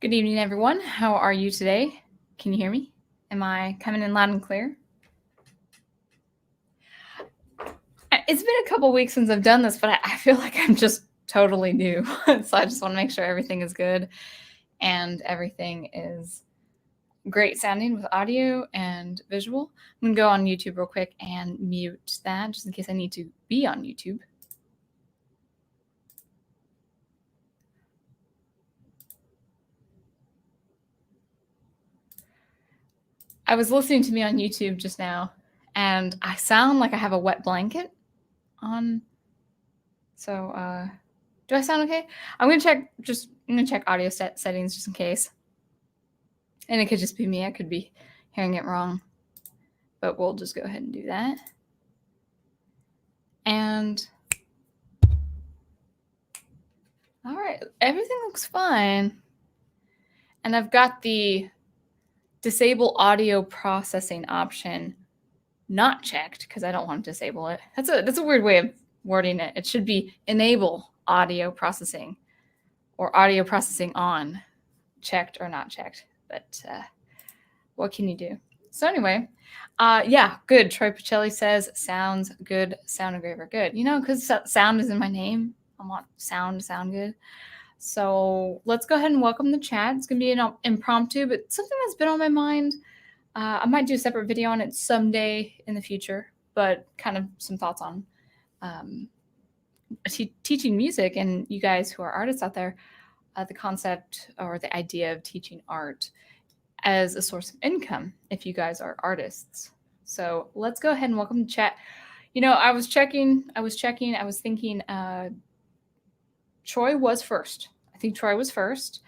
Good evening, everyone. How are you today? Can you hear me? Am I coming in loud and clear? It's been a couple weeks since I've done this, but I feel like I'm just totally new. So I just want to make sure everything is good and everything is great sounding with audio and visual. I'm going to go on YouTube real quick and mute that just in case I need to be on YouTube. I was listening to me on YouTube just now, and I sound like I have a wet blanket on. So, do I sound okay? I'm gonna check audio settings just in case. And it could just be me. I could be hearing it wrong. But we'll just go ahead and do that. And all right, everything looks fine. And I've got the disable audio processing option not checked because I don't want to disable it. That's a weird way of wording it. It should be enable audio processing or audio processing on, checked or not checked. But what can you do? So anyway, yeah, good. Troy Pacelli says, sounds good, sound engraver. Good. You know, because sound is in my name. I want sound to sound good. So let's go ahead and welcome the chat. It's going to be an impromptu, but something that's been on my mind. I might do a separate video on it someday in the future, but kind of some thoughts on teaching music and you guys who are artists out there, the concept or the idea of teaching art as a source of income if you guys are artists. So let's go ahead and welcome the chat. You know, I was thinking Troy was first. I think Troy was first.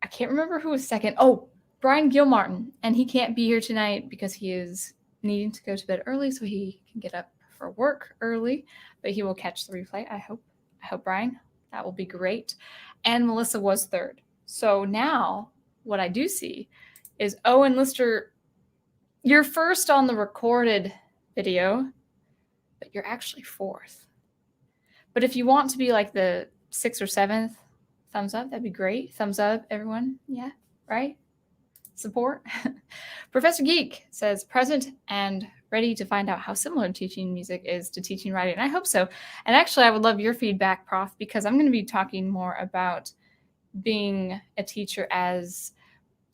I can't remember who was second. Oh, Brian Gilmartin, and he can't be here tonight because he is needing to go to bed early so he can get up for work early, but he will catch the replay. I hope, Brian, that will be great. And Melissa was third. So now what I do see is Owen Lister, you're first on the recorded video, but you're actually fourth. But if you want to be like the 6th or 7th, thumbs up, that'd be great. Thumbs up, everyone. Yeah, right? Support. Professor Geek says, present and ready to find out how similar teaching music is to teaching writing. And I hope so. And actually, I would love your feedback, Prof, because I'm going to be talking more about being a teacher as,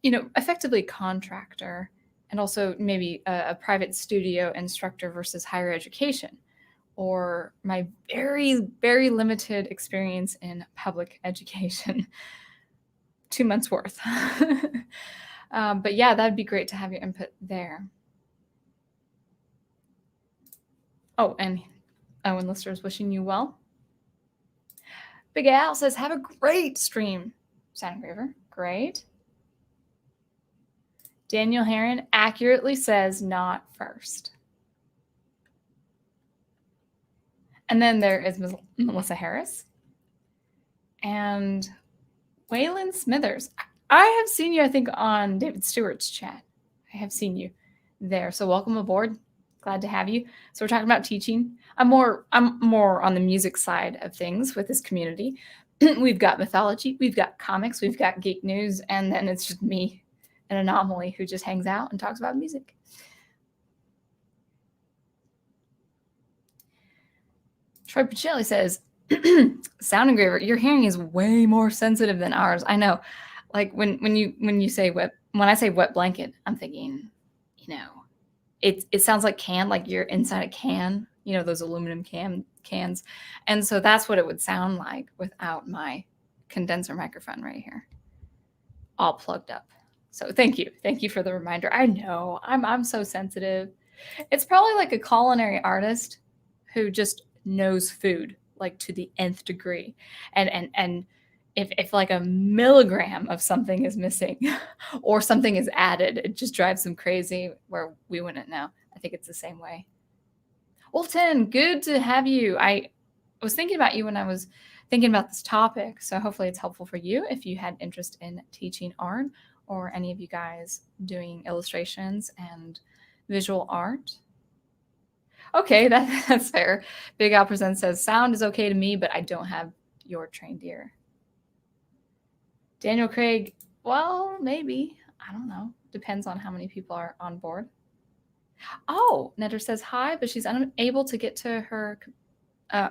you know, effectively a contractor and also maybe a private studio instructor versus higher education, or my very, very limited experience in public education. 2 months worth. But yeah, that'd be great to have your input there. Oh, and Owen Lister is wishing you well. Big Al says, have a great stream, Sound Engraver. Great. Daniel Heron accurately says not first. And then there is Melissa Harris. And Waylon Smithers. I have seen you, I think, on David Stewart's chat. I have seen you there. So welcome aboard. Glad to have you. So we're talking about teaching. I'm more on the music side of things with this community. We've got mythology, we've got comics, we've got geek news, and then it's just me, an anomaly who just hangs out and talks about music. Troy Pacelli says, Sound Engraver, your hearing is way more sensitive than ours. I know. Like when I say wet blanket, I'm thinking, you know, it sounds like can, like you're inside a can, you know, those aluminum cans. And so that's what it would sound like without my condenser microphone right here, all plugged up. So thank you for the reminder. I know I'm so sensitive. It's probably like a culinary artist who just knows food like to the nth degree, and if like a milligram of something is missing or something is added, it just drives them crazy where we wouldn't know. I think it's the same way. Wolfton, good to have you. I was thinking about you when I was thinking about this topic, so hopefully it's helpful for you if you had interest in teaching art or any of you guys doing illustrations and visual art. Okay, that's fair. Big Al Presents says, sound is okay to me, but I don't have your trained ear. Daniel Craig, well, maybe. I don't know. Depends on how many people are on board. Oh, Netter says hi, but she's unable to get to her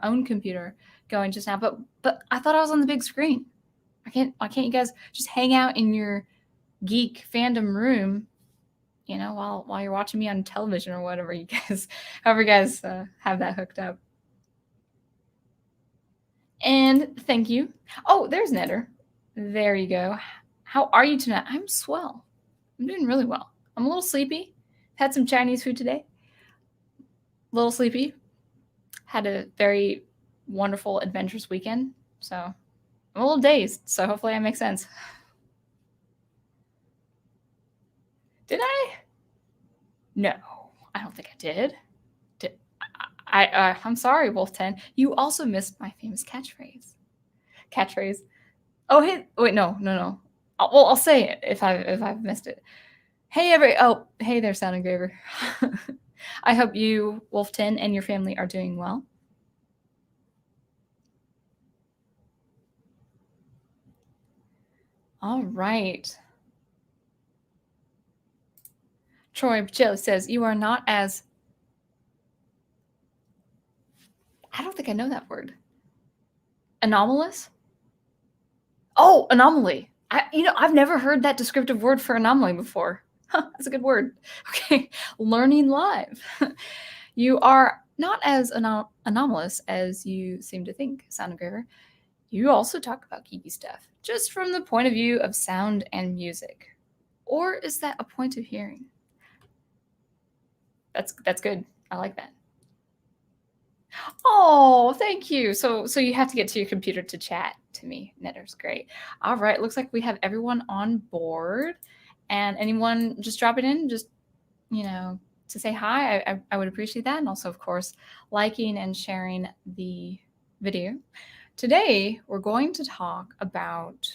own computer going just now. But I thought I was on the big screen. Why can't you guys just hang out in your geek fandom room, while you're watching me on television or whatever however you guys have that hooked up. And thank you. Oh, there's Netter. There you go. How are you tonight? I'm swell. I'm doing really well. I'm a little sleepy. Had some Chinese food today. A little sleepy. Had a very wonderful, adventurous weekend. So I'm a little dazed. So hopefully I make sense. Did I? No, I don't think I did. I'm sorry, Wolf10. You also missed my famous catchphrase. Oh, hey, wait, no. Well, I'll say it if I've missed it. Hey, hey there, Sound Engraver. I hope you, Wolf10, and your family are doing well. All right. Troy Joe says, you are not as... I don't think I know that word. Anomalous? Oh, anomaly. I've never heard that descriptive word for anomaly before. Huh, that's a good word. Okay, learning live. You are not as anomalous as you seem to think, Sound Engraver. You also talk about geeky stuff, just from the point of view of sound and music. Or is that a point of hearing? That's good. I like that. Oh, thank you. So you have to get to your computer to chat to me. Netter's great. All right, looks like we have everyone on board. And anyone just dropping in, just, to say hi, I would appreciate that. And also, of course, liking and sharing the video. Today, we're going to talk about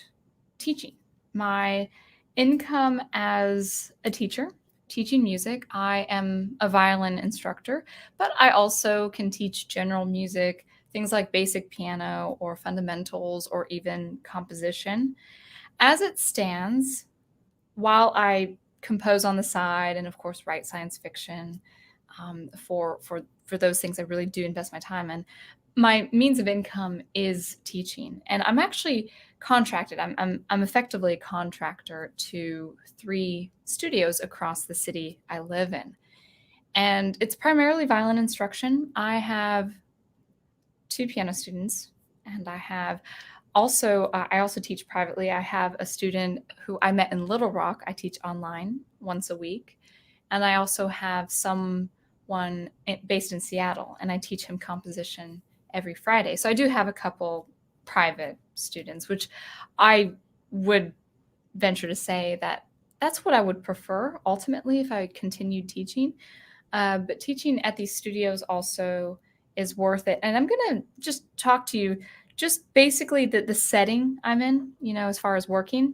teaching. My income as a teacher, teaching music. I am a violin instructor, but I also can teach general music, things like basic piano or fundamentals or even composition. As it stands, while I compose on the side and of course write science fiction, for those things I really do invest my time in, my means of income is teaching. And I'm actually contracted. I'm effectively a contractor to 3 studios across the city I live in. And it's primarily violin instruction. I have 2 piano students, and I also teach privately. I have a student who I met in Little Rock. I teach online once a week. And I also have someone based in Seattle, and I teach him composition every Friday. So I do have a couple private students, which I would venture to say that that's what I would prefer ultimately if I continued teaching. But teaching at these studios also is worth it. And I'm going to just talk to you just basically the setting I'm in, as far as working,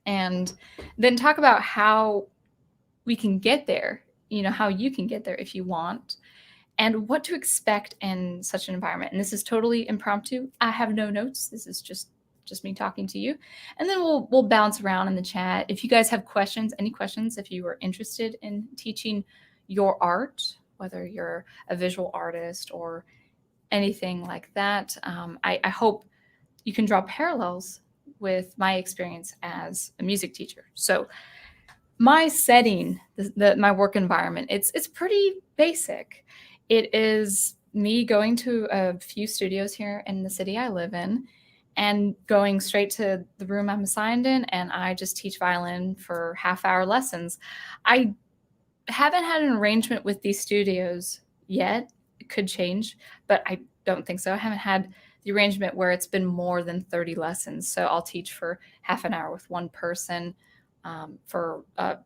and then talk about how we can get there, how you can get there if you want, and what to expect in such an environment. And this is totally impromptu. I have no notes. This is just me talking to you. And then we'll bounce around in the chat. If you guys have questions, any questions, if you are interested in teaching your art, whether you're a visual artist or anything like that, I hope you can draw parallels with my experience as a music teacher. So my setting, my work environment, it's pretty basic. It is me going to a few studios here in the city I live in and going straight to the room I'm assigned in, and I just teach violin for half-hour lessons. I haven't had an arrangement with these studios yet. It could change, but I don't think so. I haven't had the arrangement where it's been more than 30 lessons. So I'll teach for half an hour with one person, for up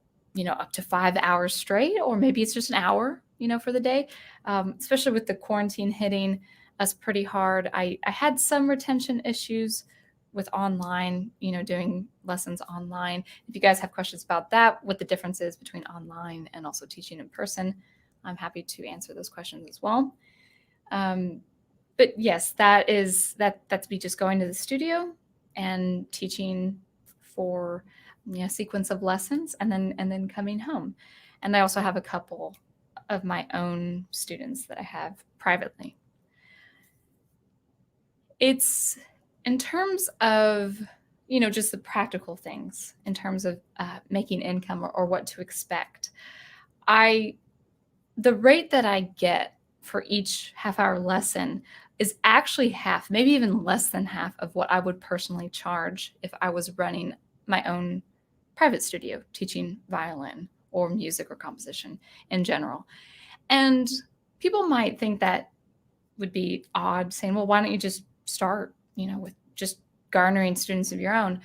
to 5 hours straight, or maybe it's just an hour, for the day. Especially with the quarantine hitting us pretty hard. I had some retention issues with online, doing lessons online. If you guys have questions about that, what the difference is between online and also teaching in person, I'm happy to answer those questions as well. But yes, that's me just going to the studio and teaching for a sequence of lessons, and then coming home. And I also have a couple of my own students that I have privately. It's in terms of, just the practical things, in terms of making income or what to expect. The rate that I get for each half-hour lesson is actually half, maybe even less than half of what I would personally charge if I was running my own private studio teaching violin or music or composition in general. And people might think that would be odd, saying, well, why don't you just start, with just garnering students of your own?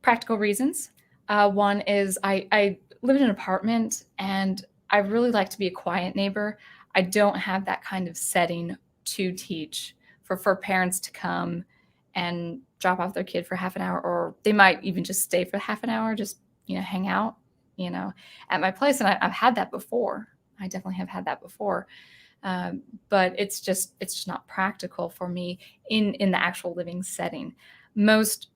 Practical reasons. One is I live in an apartment, and I really like to be a quiet neighbor. I don't have that kind of setting to teach for parents to come and drop off their kid for half an hour, or they might even just stay for half an hour, just, hang out, at my place. And I've had that before. I definitely have had that before. But it's just not practical for me in the actual living setting. Most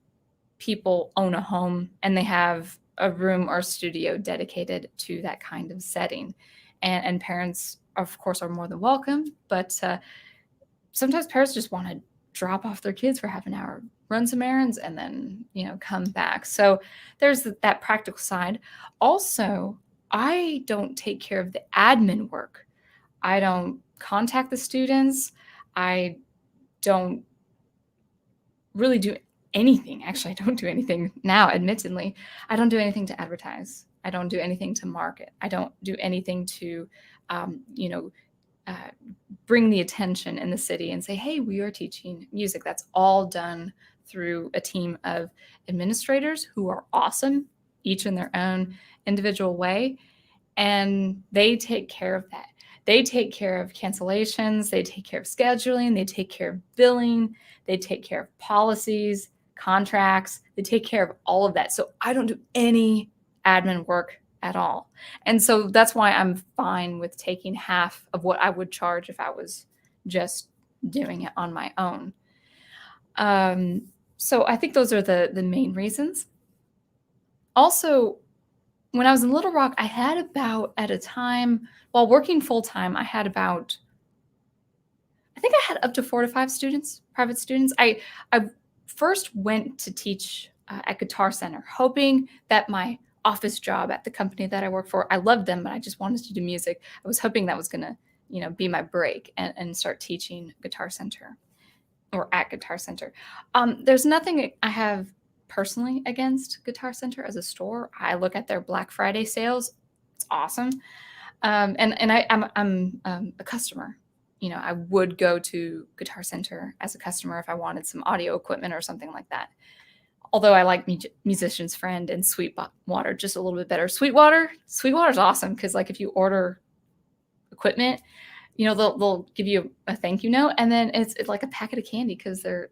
people own a home and they have a room or studio dedicated to that kind of setting. And parents, of course, are more than welcome. But sometimes parents just want to drop off their kids for half an hour, run some errands, and then, come back. So there's that practical side. Also, I don't take care of the admin work. I don't contact the students. I don't really do anything. Actually, I don't do anything now, admittedly. I don't do anything to advertise. I don't do anything to market. I don't do anything to, bring the attention in the city and say, hey, we are teaching music. That's all done through a team of administrators who are awesome, each in their own individual way. And they take care of that. They take care of cancellations. They take care of scheduling. They take care of billing. They take care of policies, contracts. They take care of all of that. So I don't do any admin work at all. And so that's why I'm fine with taking half of what I would charge if I was just doing it on my own. So I think those are the main reasons. Also, when I was in Little Rock, I had about, at a time, while working full-time, I think I had up to 4 to 5 students, private students. I first went to teach at Guitar Center, hoping that my office job at the company that I work for, I loved them, but I just wanted to do music. I was hoping that was going to, be my break and start teaching Guitar Center or at Guitar Center. There's nothing I have personally against Guitar Center as a store. I look at their Black Friday sales. It's awesome. And I'm a customer. I would go to Guitar Center as a customer if I wanted some audio equipment or something like that. Although I like Musician's Friend and Sweetwater just a little bit better. Sweetwater's awesome because, like, if you order equipment, they'll give you a thank you note, and then it's like a packet of candy because their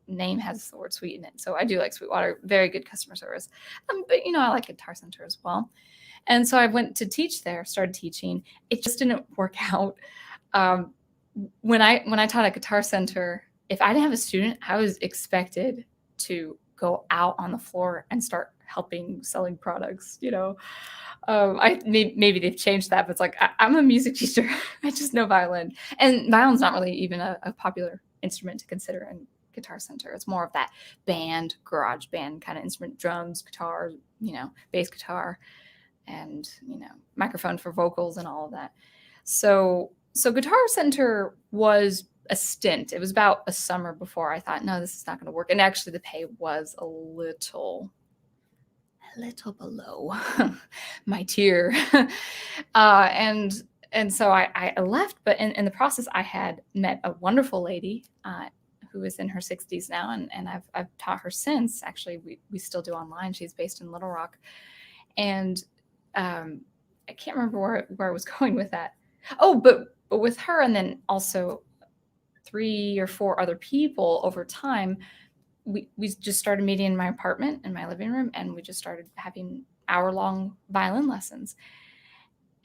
name has the word sweet in it. So I do like Sweetwater. Very good customer service. But I like Guitar Center as well. And so I went to teach there, started teaching. It just didn't work out. When I taught at Guitar Center, if I didn't have a student, I was expected to go out on the floor and start selling products. Maybe they've changed that, but it's like I'm a music teacher. I just know violin, and violin's not really even a popular instrument to consider in Guitar Center. It's more of that garage band kind of instrument, drums, guitar, bass guitar, and microphone for vocals and all of that. So Guitar Center was a stint. It was about a summer before I thought, no, this is not going to work. And actually the pay was a little below my tier. And so I left, but in the process, I had met a wonderful lady who is in her 60s now, and I've taught her since. Actually, we still do online. She's based in Little Rock. And I can't remember where I was going with that. Oh, but with her, and then also 3 or 4 other people over time, we just started meeting in my apartment, in my living room, and we just started having hour-long violin lessons.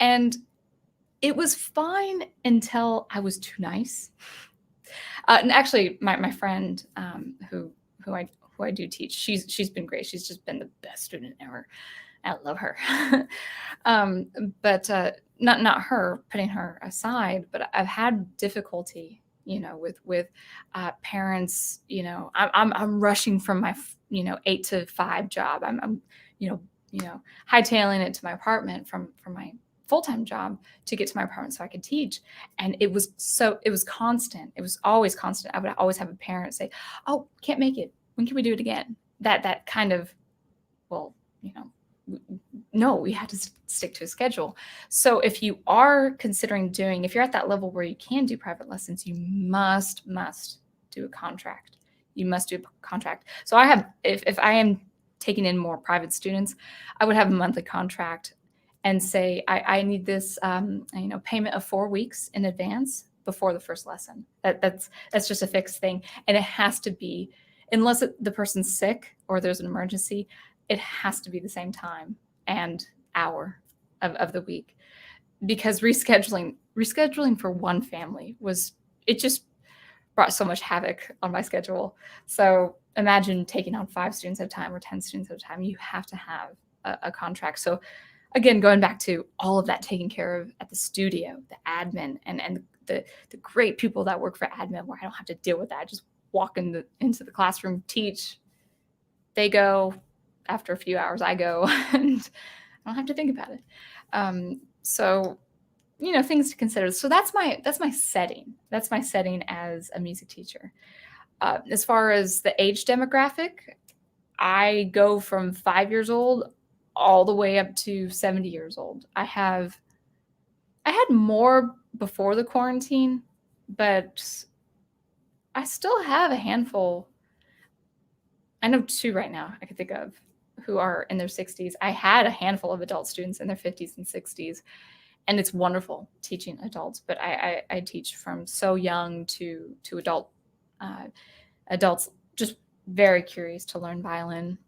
And it was fine until I was too nice. And actually, my friend who who I do teach. She's been great. She's just been the best student ever. I love her. But not her, putting her aside, but I've had difficulty, with parents. I'm rushing from my 8 to 5 job. I'm hightailing it to my apartment from my full-time job to get to my apartment so I could teach. And it was constant. It was always constant. I would always have a parent say, "Oh, can't make it. When can we do it again?" That kind of, well, no, we had to stick to a schedule. So if you are considering if you're at that level where you can do private lessons, you must do a contract. You must do a contract. So if I am taking in more private students, I would have a monthly contract and say, I need this, payment of 4 weeks in advance before the first lesson. That's just a fixed thing. And it has to be, unless the person's sick or there's an emergency, it has to be the same time and hour of the week, because rescheduling for one family it just brought so much havoc on my schedule. So imagine taking on 5 students at a time or 10 students at a time. You have to have a contract. So again, going back to all of that taken care of at the studio, the admin, and the great people that work for admin, where I don't have to deal with that. I just walk into the classroom, teach, they go. After a few hours, I go, and I don't have to think about it. So, things to consider. So that's my setting. That's my setting as a music teacher. As far as the age demographic, I go from 5 years old all the way up to 70 years old. I had more before the quarantine, but I still have a handful. I know 2 right now I can think of who are in their 60s. I had a handful of adult students in their 50s and 60s, and it's wonderful teaching adults. But I teach from so young to adults just very curious to learn violin.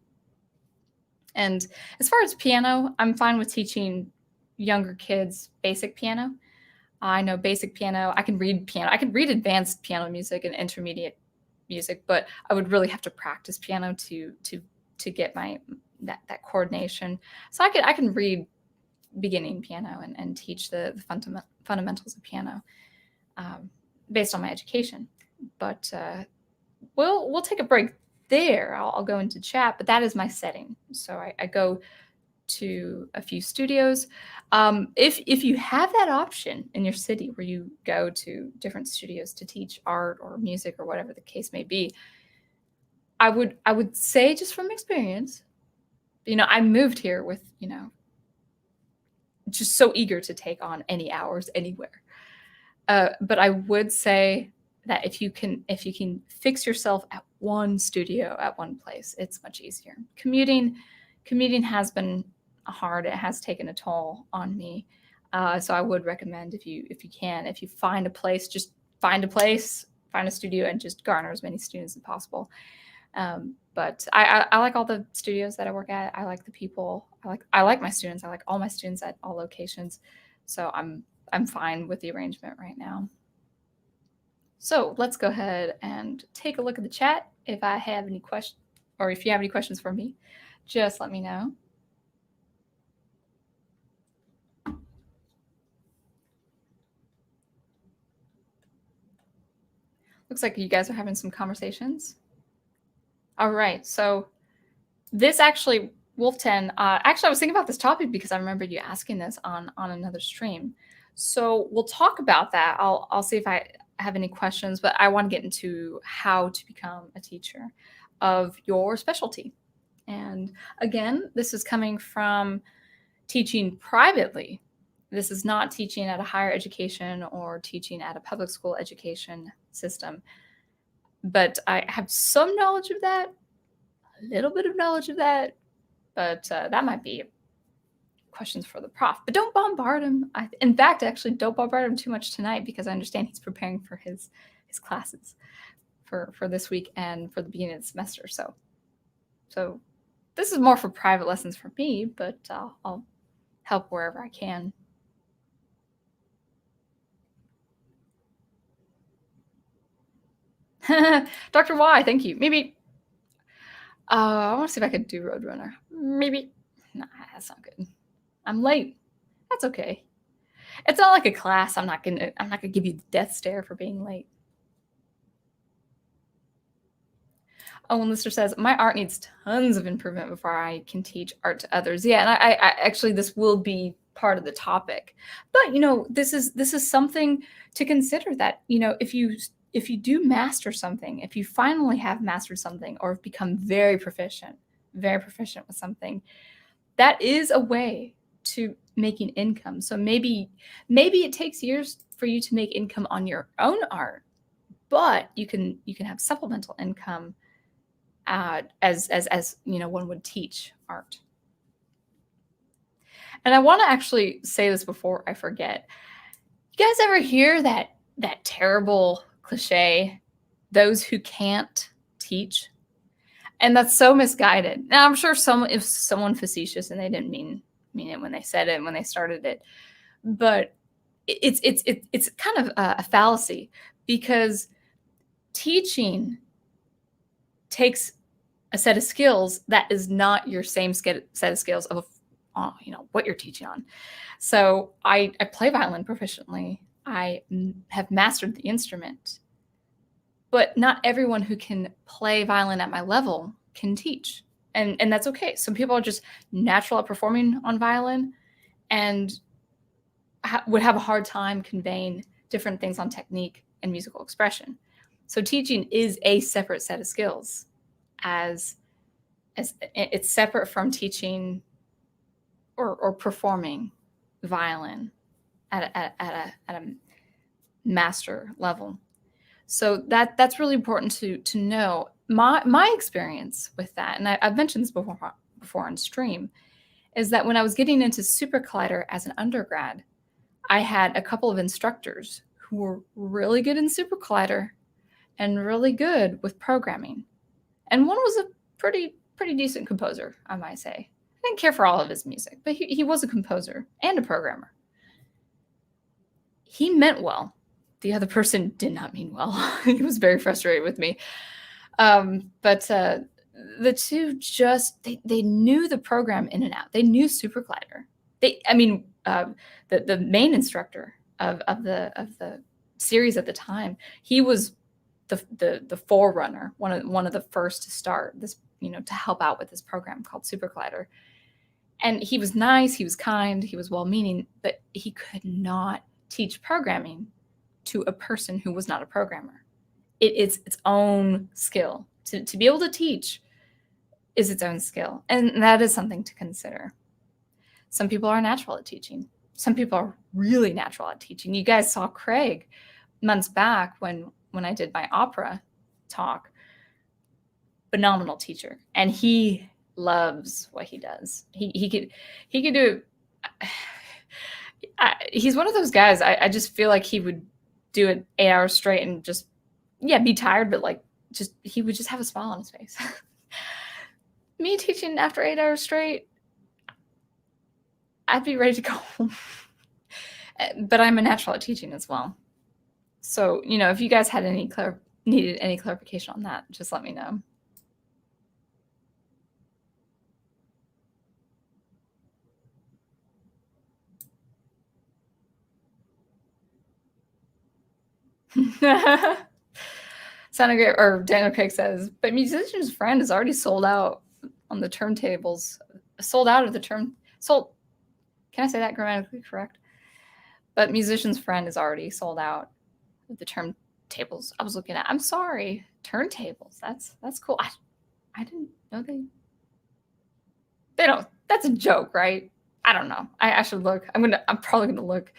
And as far as piano, I'm fine with teaching younger kids basic piano. I know basic piano. I can read piano. I can read advanced piano music and intermediate music, but I would really have to practice piano to get that coordination. So I can read beginning piano and teach the fundamentals of piano based on my education. But we'll take a break there. I'll go into chat, but that is my setting. So I go to a few studios. If you have that option in your city where you go to different studios to teach art or music or whatever the case may be, I would say, just from experience, I moved here with, just so eager to take on any hours anywhere. But I would say that if you can fix yourself at one studio, at one place, it's much easier. Commuting has been hard. It has taken a toll on me. So I would recommend, if you find a place, just find a studio and just garner as many students as possible. But I like all the studios that I work at. I like the people. I like my students. I like all my students at all locations. So I'm fine with the arrangement right now. So let's go ahead and take a look at the chat. If I have any questions, or if you have any questions for me, just let me know. Looks like you guys are having some conversations. All right, so this actually, Wolf 10, actually I was thinking about this topic because I remembered you asking this on another stream. So we'll talk about that. I'll see if I have any questions, but I want to get into how to become a teacher of your specialty. And again, this is coming from teaching privately. This is not teaching at a higher education or teaching at a public school education system. But I have some knowledge of that, a little bit of knowledge of that, but that might be questions for the prof. But don't bombard him. In fact, actually, don't bombard him too much tonight, because I understand he's preparing for his classes for this week and for the beginning of the semester. So this is more for private lessons for me, but I'll help wherever I can. Dr. Y, thank you. Maybe I want to see if I could do Roadrunner. Maybe. Nah, that's not good. I'm late. That's okay. It's not like a class. I'm not gonna give you the death stare for being late. Oh, and Lister says, my art needs tons of improvement before I can teach art to others. Yeah, and I actually, this will be part of the topic. But, this is something to consider, that, if you do master something, if you finally have mastered something or have become very proficient with something, that is a way to making income. So maybe it takes years for you to make income on your own art, but you can have supplemental income as one would teach art. And I want to actually say this before I forget. You guys ever hear that terrible cliche, those who can't teach? And that's so misguided. Now, I'm sure if someone facetious, and they didn't mean it when they said it, when they started it, but it's kind of a fallacy, because teaching takes a set of skills that is not your same set of skills of what you're teaching on. So I play violin proficiently. I have mastered the instrument, but not everyone who can play violin at my level can teach, and that's okay. Some people are just natural at performing on violin and would have a hard time conveying different things on technique and musical expression. So teaching is a separate set of skills, as it's separate from teaching or performing violin at a master level. So that's really important to know. My experience with that, and I've mentioned this before on stream, is that when I was getting into SuperCollider as an undergrad, I had a couple of instructors who were really good in SuperCollider and really good with programming. And one was a pretty decent composer, I might say. I didn't care for all of his music, but he was a composer and a programmer. He meant well. The other person did not mean well. He was very frustrated with me. But the two just, they knew the program in and out. They knew SuperCollider. The main instructor of the series at the time, he was the forerunner, one of the first to start this, to help out with this program called SuperCollider. And he was nice, he was kind, he was well-meaning, but he could not teach programming to a person who was not a programmer. It's its own skill. To be able to teach is its own skill, and that is something to consider. Some people are natural at teaching. Some people are really natural at teaching. You guys saw Craig months back when I did my opera talk. Phenomenal teacher, and he loves what he does. He could do it. He's one of those guys. I just feel like he would do it 8 hours straight and just be tired, but he would just have a smile on his face. Me teaching after 8 hours straight, I'd be ready to go home. But I'm a natural at teaching as well. So, if you guys had needed any clarification on that, just let me know. Sounded great. Or Daniel Craig says, but Musician's Friend is already sold out on the turntables. Sold out of the turn. Sold. Can I say that grammatically correct? But Musician's Friend is already sold out of the turntables I was looking at. I'm sorry. Turntables. That's cool. I didn't know they don't. That's a joke, right? I don't know. I should look. I'm probably gonna look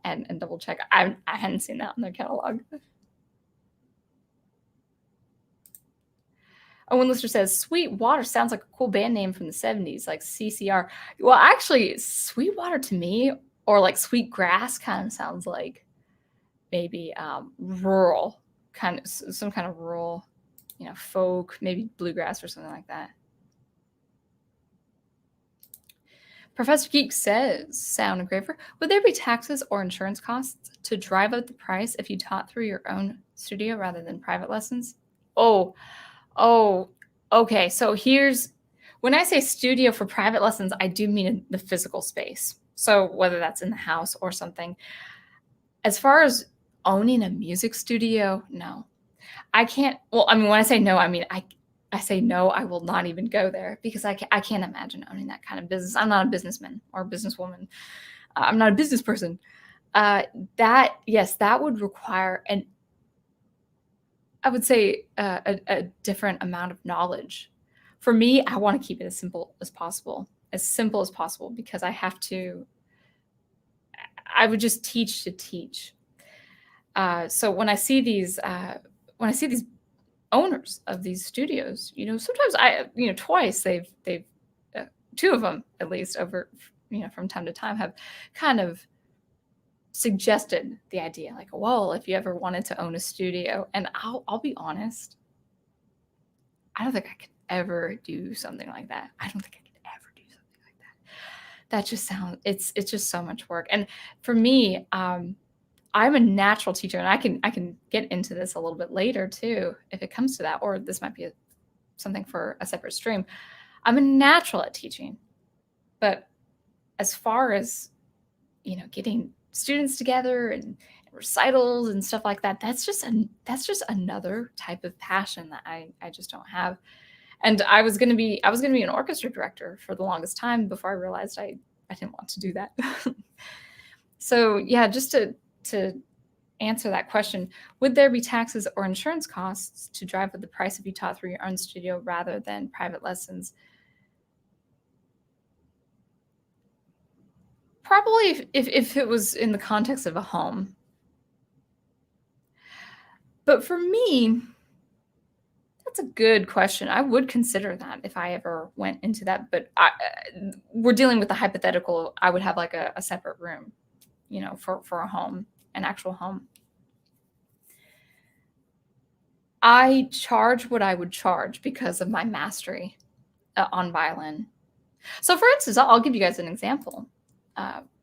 and double check. I hadn't seen that in their catalog. Oh, one listener says, Sweetwater sounds like a cool band name from the 70s, like CCR. Well, actually, Sweetwater to me, or like Sweet Grass, kind of sounds like maybe rural, some kind of rural, folk, maybe bluegrass or something like that. Professor Geek says, Sound Engraver, would there be taxes or insurance costs to drive up the price if you taught through your own studio rather than private lessons? Oh, Okay, so when I say studio for private lessons, I do mean the physical space. So whether that's in the house or something. As far as owning a music studio, no. I can't. Well, I mean, when I say no, I mean I say no. I will not even go there because I can't imagine owning that kind of business. I'm not a businessman or a businesswoman. I'm not a business person. That would require I would say a different amount of knowledge. For me, I want to keep it as simple as possible, because I would just teach to teach. So when I see these owners of these studios, sometimes twice they've two of them at least over, from time to time have kind of suggested the idea like, well, if you ever wanted to own a studio, and I'll be honest, I don't think I could ever do something like that. I don't think I could ever do something like that. That just it's just so much work. And for me, I'm a natural teacher, and I can get into this a little bit later too, if it comes to that, or this might be something for a separate stream. I'm a natural at teaching, but as far as getting students together and recitals and stuff like that, that's just another type of passion that I just don't have. And I was gonna be an orchestra director for the longest time before I realized I didn't want to do that. So yeah, just to answer that question, would there be taxes or insurance costs to drive up the price if you taught through your own studio rather than private lessons? Probably if it was in the context of a home. But for me, that's a good question. I would consider that if I ever went into that. But we're dealing with the hypothetical. I would have like a separate room, for a home, an actual home. I charge what I would charge because of my mastery on violin. So for instance, I'll give you guys an example.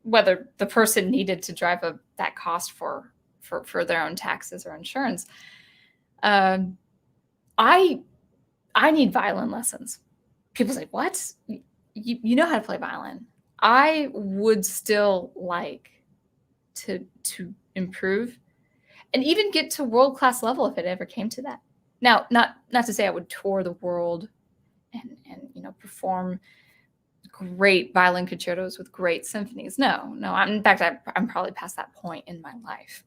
Whether the person needed to drive up that cost for their own taxes or insurance. I need violin lessons. People say, what? You know how to play violin. I would still like to improve and even get to world-class level if it ever came to that. Now, not to say I would tour the world and perform great violin concertos with great symphonies. No. In fact, I'm probably past that point in my life.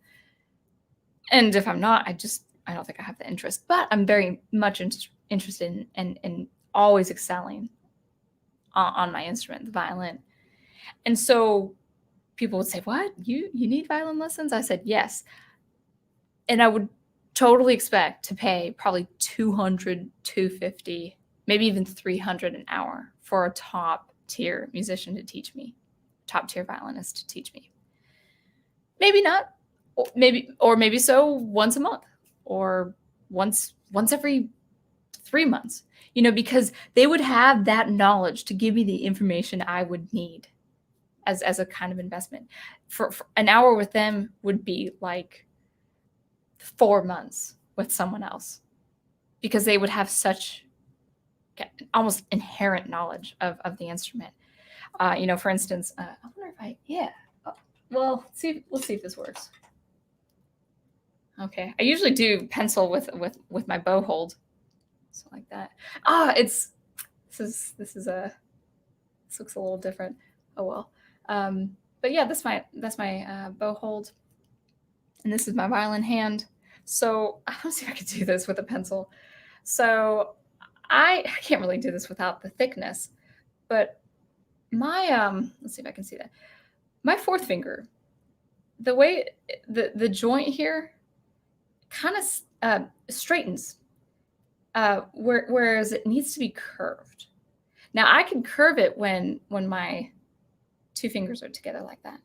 And if I'm not, I don't think I have the interest. But I'm very much interested in always excelling on my instrument, the violin. And so people would say, what? You need violin lessons? I said, yes. And I would totally expect to pay probably $200, $250, maybe even $300 an hour for a top-tier musician to teach me, top-tier violinist to teach me. Maybe not, or maybe so once a month, or once every 3 months, because they would have that knowledge to give me the information I would need as a kind of investment. For an hour with them would be like 4 months with someone else, because they would have such almost inherent knowledge of the instrument. For instance, I wonder if well, let's see if this works. Okay, I usually do pencil with my bow hold, so like that. This looks a little different. Oh well. But yeah, that's my bow hold, and this is my violin hand. So I want to see if I could do this with a pencil. So I can't really do this without the thickness, but my let's see if I can see that. My fourth finger, the way the joint here kind of straightens, whereas it needs to be curved. Now I can curve it when my two fingers are together like that.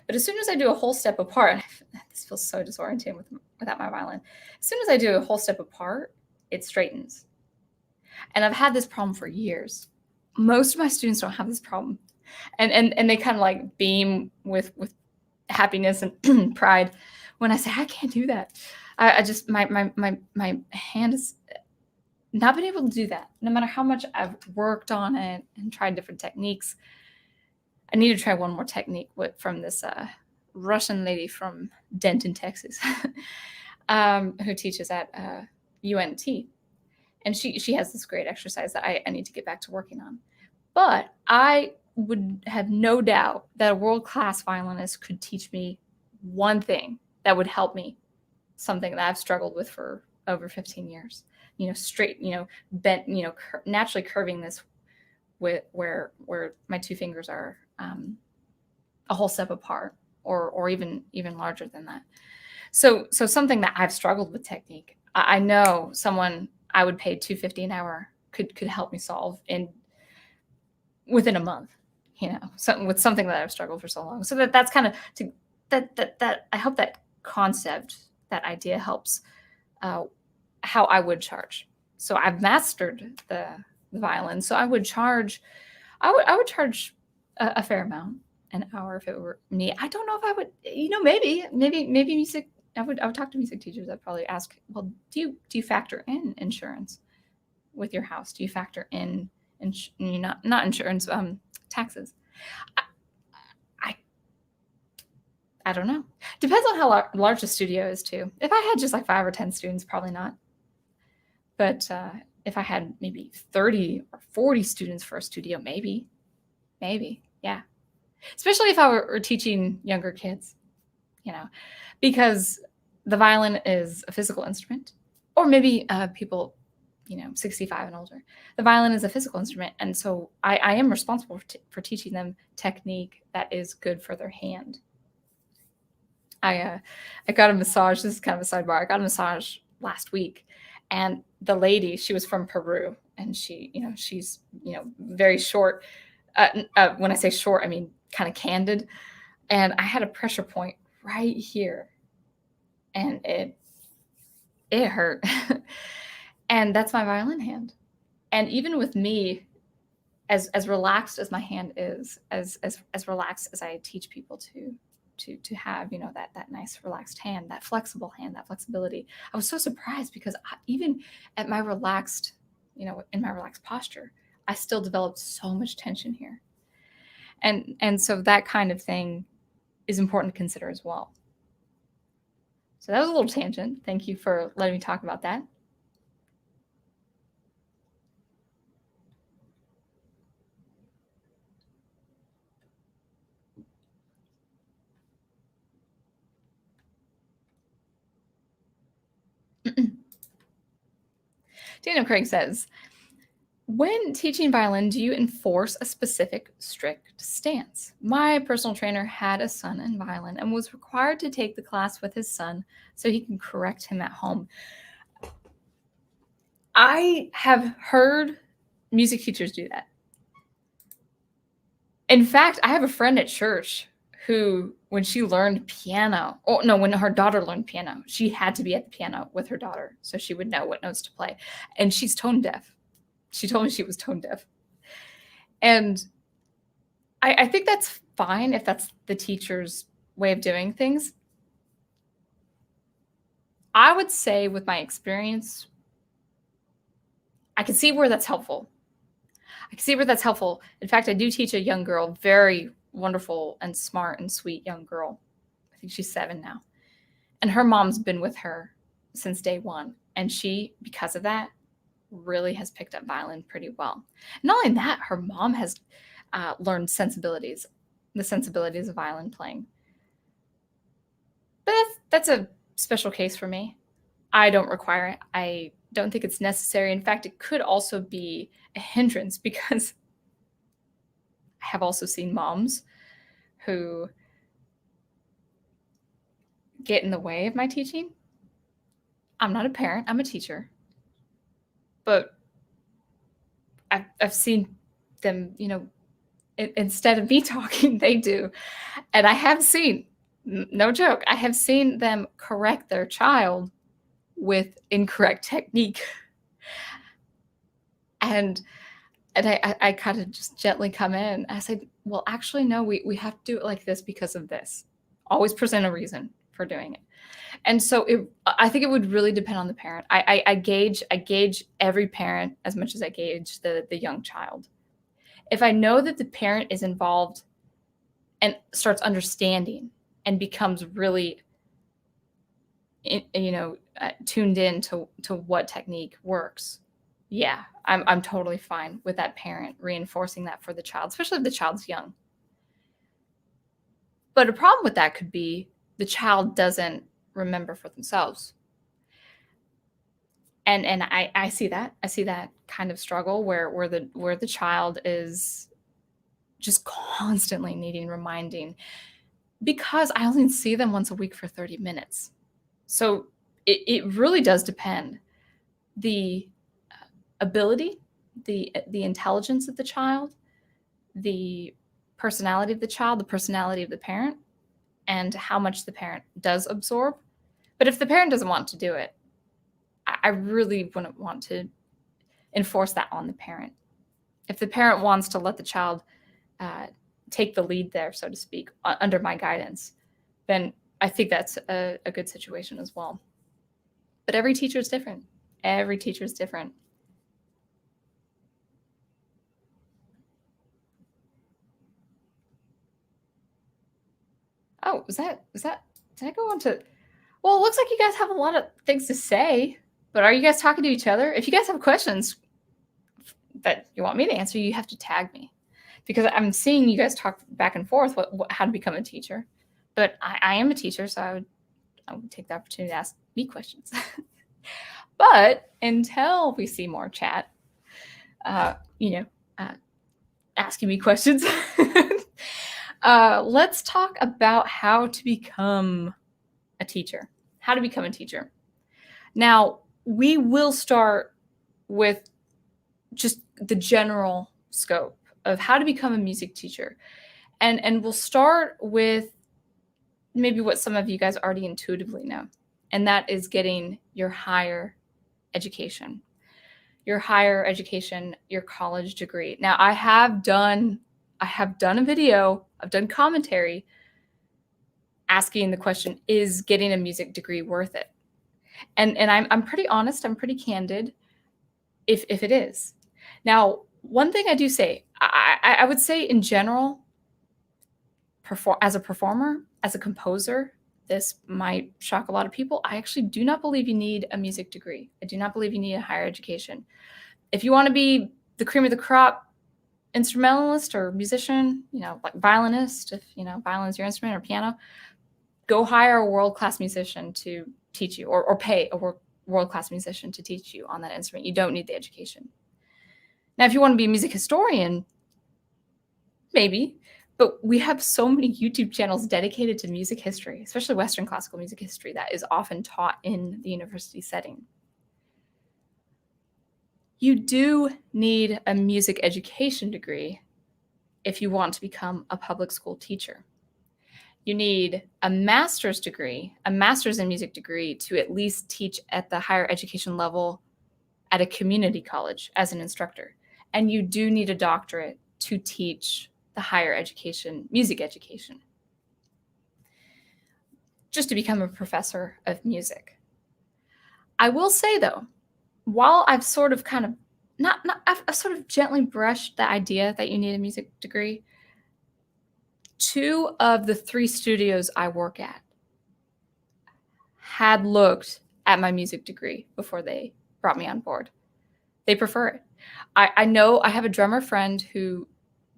But as soon as I do a whole step apart, this feels so disorienting without my violin. As soon as I do a whole step apart, it straightens. And I've had this problem for years. Most of my students don't have this problem. And they kind of like beam with happiness and pride when I say, I can't do that. I just, my hand is, not been able to do that. No matter how much I've worked on it and tried different techniques, I need to try one more technique from this Russian lady from Denton, Texas, who teaches at UNT. And she has this great exercise that I need to get back to working on. But I would have no doubt that a world-class violinist could teach me one thing that would help me, something that I've struggled with for over 15 years. Straight, bent, naturally curving this with where my two fingers are a whole step apart, or even larger than that. So something that I've struggled with technique. I know someone I would pay $250 an hour could help me solve within a month. Something that I've struggled for so long. So that's kind of that I hope that concept, that idea helps how I would charge. So I've mastered the violin. So I would charge a fair amount an hour if it were me. I don't know if I would, maybe music. I would talk to music teachers. I'd probably ask, well, do you factor in insurance with your house? Do you factor in not insurance, taxes? I don't know. Depends on how large the studio is too. If I had just like 5 or 10 students, probably not. But if I had maybe 30 or 40 students for a studio, maybe, yeah. Especially if I were teaching younger kids, because the violin is a physical instrument, or maybe people, 65 and older. The violin is a physical instrument, and so I am responsible for teaching them technique that is good for their hand. I got a massage. This is kind of a sidebar. I got a massage last week, and the lady, she was from Peru, and she's very short. When I say short, I mean kind of candid. And I had a pressure point right here, and it hurt. And that's my violin hand. And even with me, as relaxed as my hand is, as relaxed as I teach people to have, that nice relaxed hand, that flexible hand, that flexibility, I was so surprised because even at my relaxed, in my relaxed posture, I still developed so much tension here. And so that kind of thing is important to consider as well. So that was a little tangent. Thank you for letting me talk about that. Daniel Craig says, when teaching violin, do you enforce a specific strict stance? My personal trainer had a son in violin and was required to take the class with his son so he can correct him at home. I have heard music teachers do that. In fact, I have a friend at church who, when she learned piano, when her daughter learned piano, she had to be at the piano with her daughter so she would know what notes to play. And she's tone deaf. She told me she was tone deaf. And I think that's fine if that's the teacher's way of doing things. I would say with my experience, I can see where that's helpful. In fact, I do teach a young girl, very wonderful and smart and sweet young girl. I think she's 7 now. And her mom's been with her since day one. And she, because of that, really has picked up violin pretty well. Not only that, her mom has learned the sensibilities of violin playing. But that's a special case for me. I don't require it. I don't think it's necessary. In fact, it could also be a hindrance because I have also seen moms who get in the way of my teaching. I'm not a parent, I'm a teacher. But I've seen them, instead of me talking, they do. And I have seen, no joke, I have seen them correct their child with incorrect technique. And I kind of just gently come in. I said, well, actually, no, we have to do it like this because of this. Always present a reason for doing it. And so I think it would really depend on the parent. I gauge every parent as much as I gauge the young child. If I know that the parent is involved and starts understanding and becomes really, tuned in to what technique works, yeah, I'm totally fine with that parent reinforcing that for the child, especially if the child's young. But a problem with that could be the child doesn't remember for themselves. And I see that. I see that kind of struggle where the child is just constantly needing reminding, because I only see them once a week for 30 minutes. So it really does depend. The ability, the intelligence of the child, the personality of the child, the personality of the parent, and how much the parent does absorb. But if the parent doesn't want to do it, I really wouldn't want to enforce that on the parent. If the parent wants to let the child take the lead there, so to speak, under my guidance, then I think that's a good situation as well. But every teacher is different. Every teacher is different. Oh, did I go on to, well, it looks like you guys have a lot of things to say, but are you guys talking to each other? If you guys have questions that you want me to answer, you have to tag me, because I'm seeing you guys talk back and forth how to become a teacher. But I am a teacher, so I would take the opportunity to ask me questions. But until we see more chat, asking me questions, let's talk about how to become a teacher. How to become a teacher. Now, we will start with just the general scope of how to become a music teacher. And we'll start with maybe what some of you guys already intuitively know, and that is getting your higher education. Your higher education, your college degree. Now, I have done a video, I've done commentary asking the question, is getting a music degree worth it? And I'm pretty honest, I'm pretty candid if it is. Now, one thing I do say, I would say in general, as a performer, as a composer, this might shock a lot of people. I actually do not believe you need a music degree. I do not believe you need a higher education. If you want to be the cream of the crop instrumentalist or musician, like violinist, if violin is your instrument, or piano, go hire a world-class musician to teach you, or pay a world-class musician to teach you on that instrument. You don't need the education. Now, if you want to be a music historian, maybe, but we have so many YouTube channels dedicated to music history, especially Western classical music history, that is often taught in the university setting. You do need a music education degree if you want to become a public school teacher. You need a master's degree, a master's in music degree, to at least teach at the higher education level at a community college as an instructor. And you do need a doctorate to teach the higher education, music education, just to become a professor of music. I will say, though, while I've sort of I've sort of gently brushed the idea that you need a music degree, 2 of the 3 studios I work at had looked at my music degree before they brought me on board. They prefer it. I know I have a drummer friend who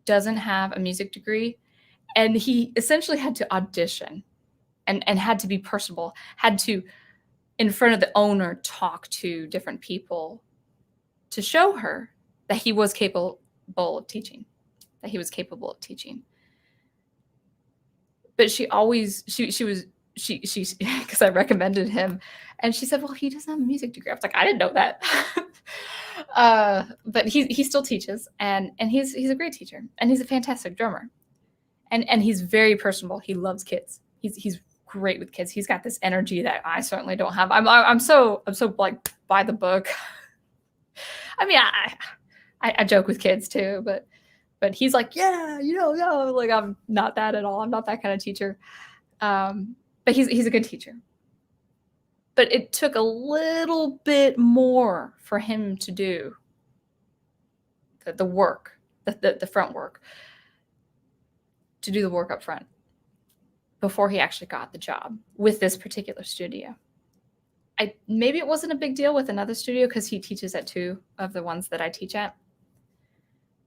doesn't have a music degree, and he essentially had to audition and had to be personable, had to, in front of the owner, talk to different people to show her that he was capable of teaching, But she was because I recommended him, and she said, well, he doesn't have a music degree. I was like, I didn't know that. But he still teaches, and he's a great teacher, and he's a fantastic drummer, and he's very personable. He loves kids. He's great with kids. He's got this energy that I certainly don't have. I'm so like by the book. I mean, I joke with kids too, but he's like, yeah, like I'm not that at all. I'm not that kind of teacher. But he's a good teacher. But it took a little bit more for him to do the work, the front work, to do the work up front before he actually got the job with this particular studio. Maybe it wasn't a big deal with another studio because he teaches at 2 of the ones that I teach at.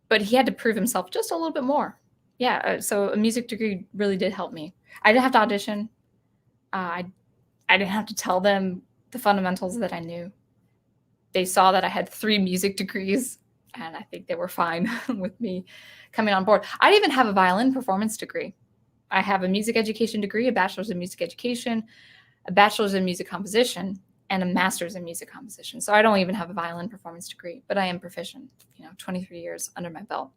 But he had to prove himself just a little bit more. Yeah, so a music degree really did help me. I didn't have to audition. I didn't have to tell them the fundamentals that I knew. They saw that I had 3 music degrees, and I think they were fine with me coming on board. I even have a violin performance degree. I have a music education degree, a bachelor's in music education, a bachelor's in music composition, and a master's in music composition. So I don't even have a violin performance degree, but I am proficient, 23 years under my belt.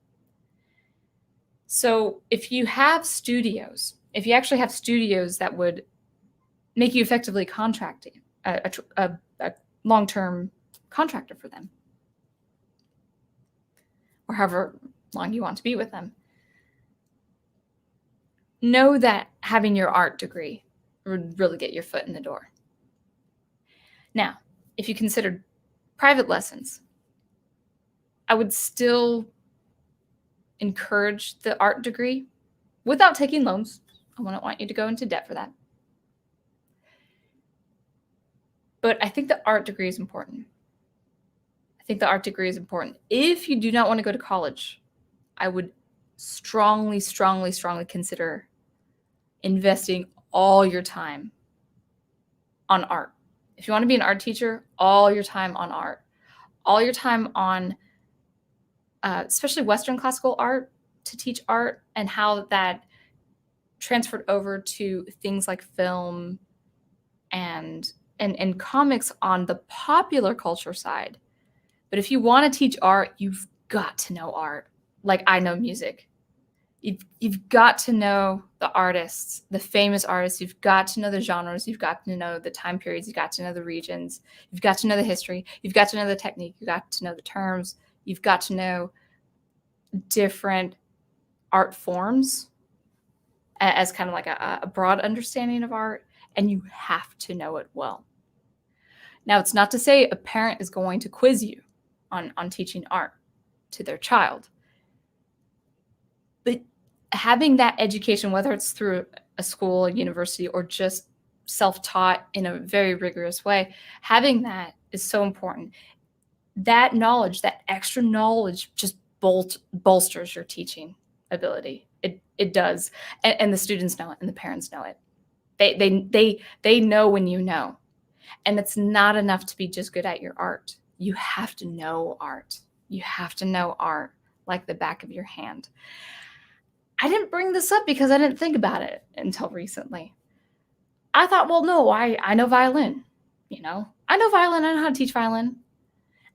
So if you have studios, if you actually have studios that would make you effectively contracting, a long-term contractor for them, or however long you want to be with them, know that having your art degree would really get your foot in the door. Now, if you considered private lessons, I would still encourage the art degree without taking loans. I wouldn't want you to go into debt for that. But I think the art degree is important. I think the art degree is important. If you do not want to go to college, I would strongly, strongly, strongly consider investing all your time on art. If you want to be an art teacher, all your time on art, all your time on especially Western classical art, to teach art and how that transferred over to things like film and comics on the popular culture side. But if you want to teach art, you've got to know art. Like I know music. You've got to know the artists, the famous artists. You've got to know the genres. You've got to know the time periods. You've got to know the regions. You've got to know the history. You've got to know the technique. You've got to know the terms. You've got to know different art forms as kind of like a broad understanding of art, and you have to know it well. Now, it's not to say a parent is going to quiz you on teaching art to their child, but having that education, whether it's through a school, a university, or just self-taught in a very rigorous way, having that is so important. That knowledge, that extra knowledge, just bolsters your teaching ability. It does, and the students know it, and the parents know it. They know when you know, and it's not enough to be just good at your art. You have to know art. You have to know art like the back of your hand. I didn't bring this up because I didn't think about it until recently. I thought, well, no, I know violin. I know violin. I know how to teach violin.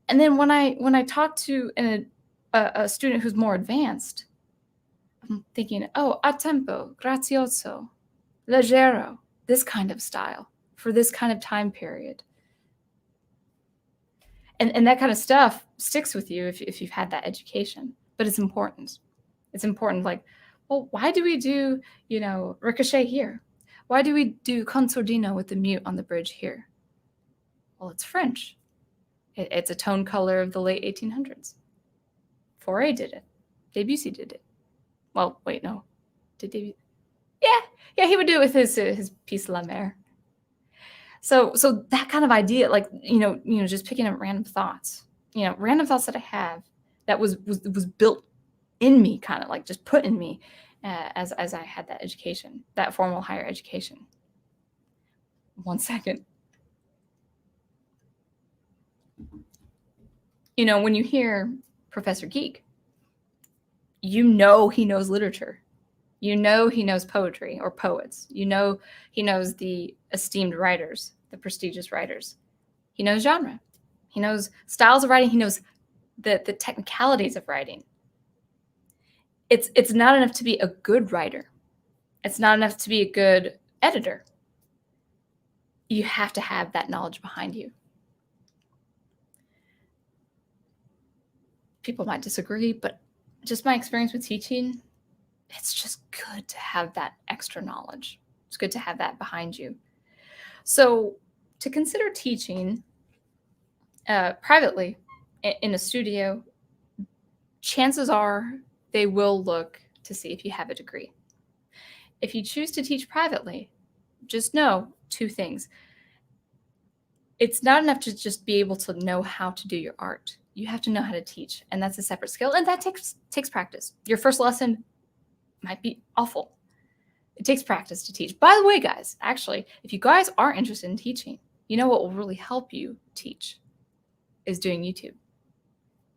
And then when I talk to a student who's more advanced, I'm thinking, oh, a tempo, grazioso, leggero, this kind of style for this kind of time period. And that kind of stuff sticks with you if you've had that education. But it's important. It's important. Like, well, why do we do, ricochet here? Why do we do consordino with the mute on the bridge here? Well, it's French. It's a tone color of the late 1800s. Fauré did it. Debussy did it. Well, wait, no. Did Debussy? Yeah, he would do it with his piece La Mer. So that kind of idea, like, just picking up random thoughts that I have that was built in me, kind of like just put in me as I had that education, that formal higher education. 1 second. When you hear Professor Geek, he knows literature. He knows poetry or poets. He knows the esteemed writers, the prestigious writers. He knows genre. He knows styles of writing. He knows the technicalities of writing. It's not enough to be a good writer. It's not enough to be a good editor. You have to have that knowledge behind you. People might disagree, but just my experience with teaching, it's just good to have that extra knowledge. It's good to have that behind you. So to consider teaching privately in a studio, chances are they will look to see if you have a degree. If you choose to teach privately, just know two things. It's not enough to just be able to know how to do your art. You have to know how to teach, and that's a separate skill, and that takes practice. Your first lesson might be awful. It takes practice to teach. By the way, guys, actually, if you guys are interested in teaching, you know what will really help you teach is doing YouTube,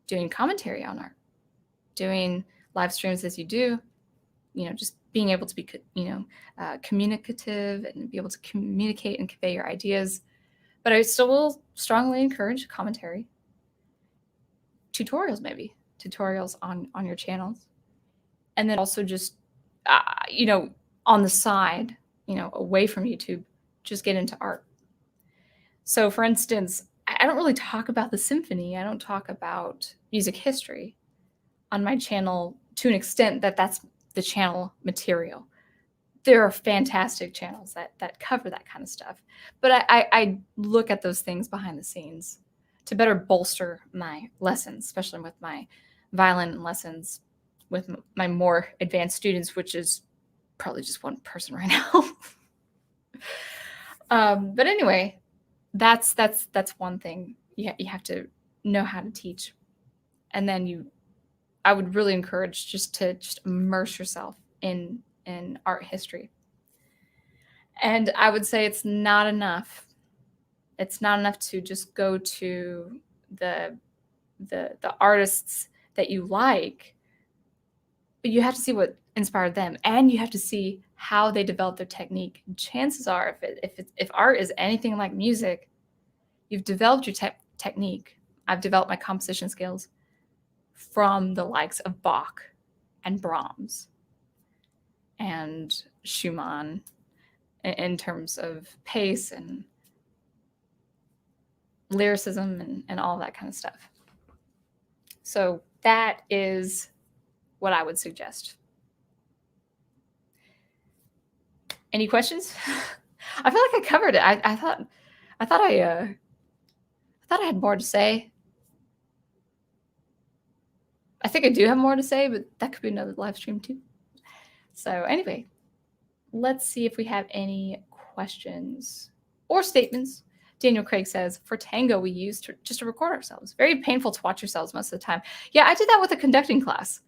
doing commentary on art, doing live streams as you do, just being able to be, communicative and be able to communicate and convey your ideas. But I still will strongly encourage commentary, tutorials on your channels, and then also just, on the side, away from YouTube, just get into art. So, for instance, I don't really talk about the symphony. I don't talk about music history on my channel to an extent that's the channel material. There are fantastic channels that cover that kind of stuff. But I look at those things behind the scenes to better bolster my lessons, especially with my violin lessons with my more advanced students, which is probably just one person right now. But anyway, that's one thing. You have to know how to teach. And then I would really encourage just immerse yourself in art history. And I would say it's not enough. It's not enough to just go to the artists that you like, but you have to see what inspired them, and you have to see how they developed their technique. And chances are, if art is anything like music, you've developed your technique. I've developed my composition skills from the likes of Bach and Brahms and Schumann in terms of pace and lyricism and all that kind of stuff. So that is what I would suggest. Any questions? I feel like I covered it. I thought I had more to say. I think I do have more to say, but that could be another live stream too. So anyway, let's see if we have any questions or statements. Daniel Craig says, for tango, we used just to record ourselves. Very painful to watch yourselves most of the time. Yeah, I did that with a conducting class.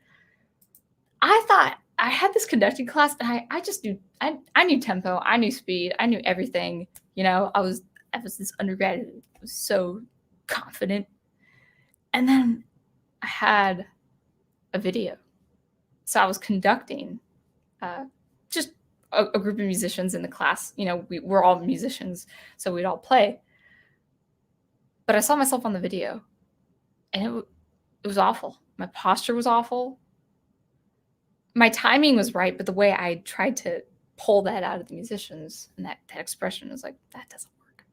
I thought I had this conducting class, and I just knew, I knew tempo, I knew speed, I knew everything. I was this undergraduate, I was so confident. And then I had a video. So I was conducting just a group of musicians in the class. We're all musicians, so we'd all play. But I saw myself on the video, and it was awful. My posture was awful. My timing was right, but the way I tried to pull that out of the musicians and that expression was like, that doesn't work.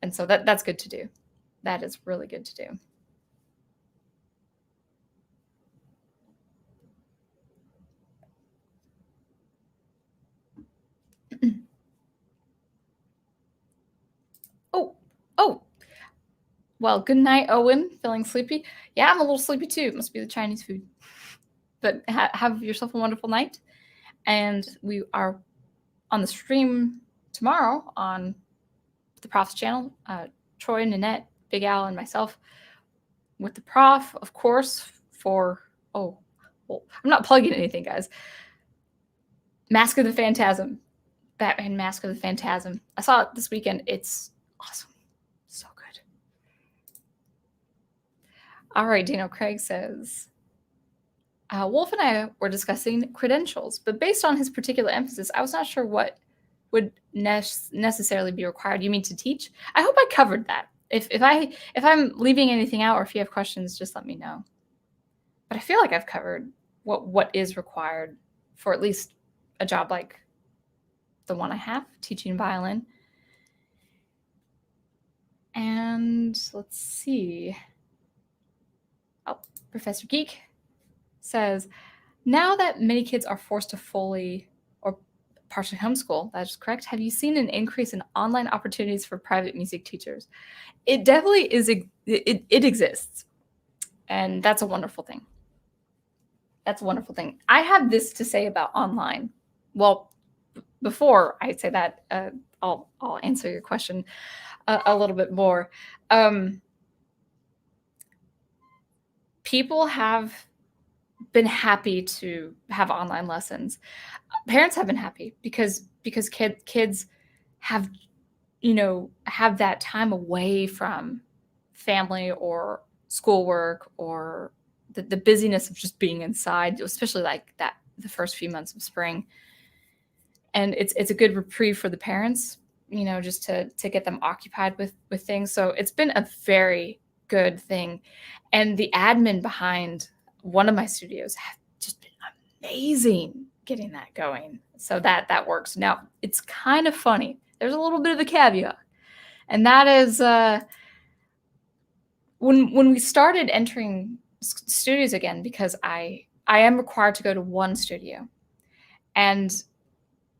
And so that's good to do. That is really good to do. Oh, well, good night, Owen. Feeling sleepy? Yeah, I'm a little sleepy too. It must be the Chinese food. But have yourself a wonderful night. And we are on the stream tomorrow on the Prof's channel. Troy, Nanette, Big Al, and myself with the Prof, of course, I'm not plugging anything, guys. Mask of the Phantasm. Batman Mask of the Phantasm. I saw it this weekend. It's awesome. So good. All right, Daniel Craig says, Wolf and I were discussing credentials, but based on his particular emphasis, I was not sure what would necessarily be required. You mean to teach? I hope I covered that. If I'm leaving anything out, or if you have questions, just let me know. But I feel like I've covered what is required for at least a job like the one I have, teaching violin. And let's see. Oh, Professor Geek says, now that many kids are forced to fully, or partially homeschool. That is correct. Have you seen an increase in online opportunities for private music teachers? It definitely is. It exists. And that's a wonderful thing. That's a wonderful thing. I have this to say about online. Well, before I say that, I'll answer your question a little bit more. People have been happy to have online lessons. Parents have been happy because kids have have that time away from family or schoolwork or the busyness of just being inside, especially like that the first few months of spring. And it's a good reprieve for the parents, just to get them occupied with things. So it's been a very good thing. And the admin behind one of my studios have just been amazing getting that going. So that works. Now, it's kind of funny. There's a little bit of a caveat. And that is when we started entering studios again, because I am required to go to one studio. And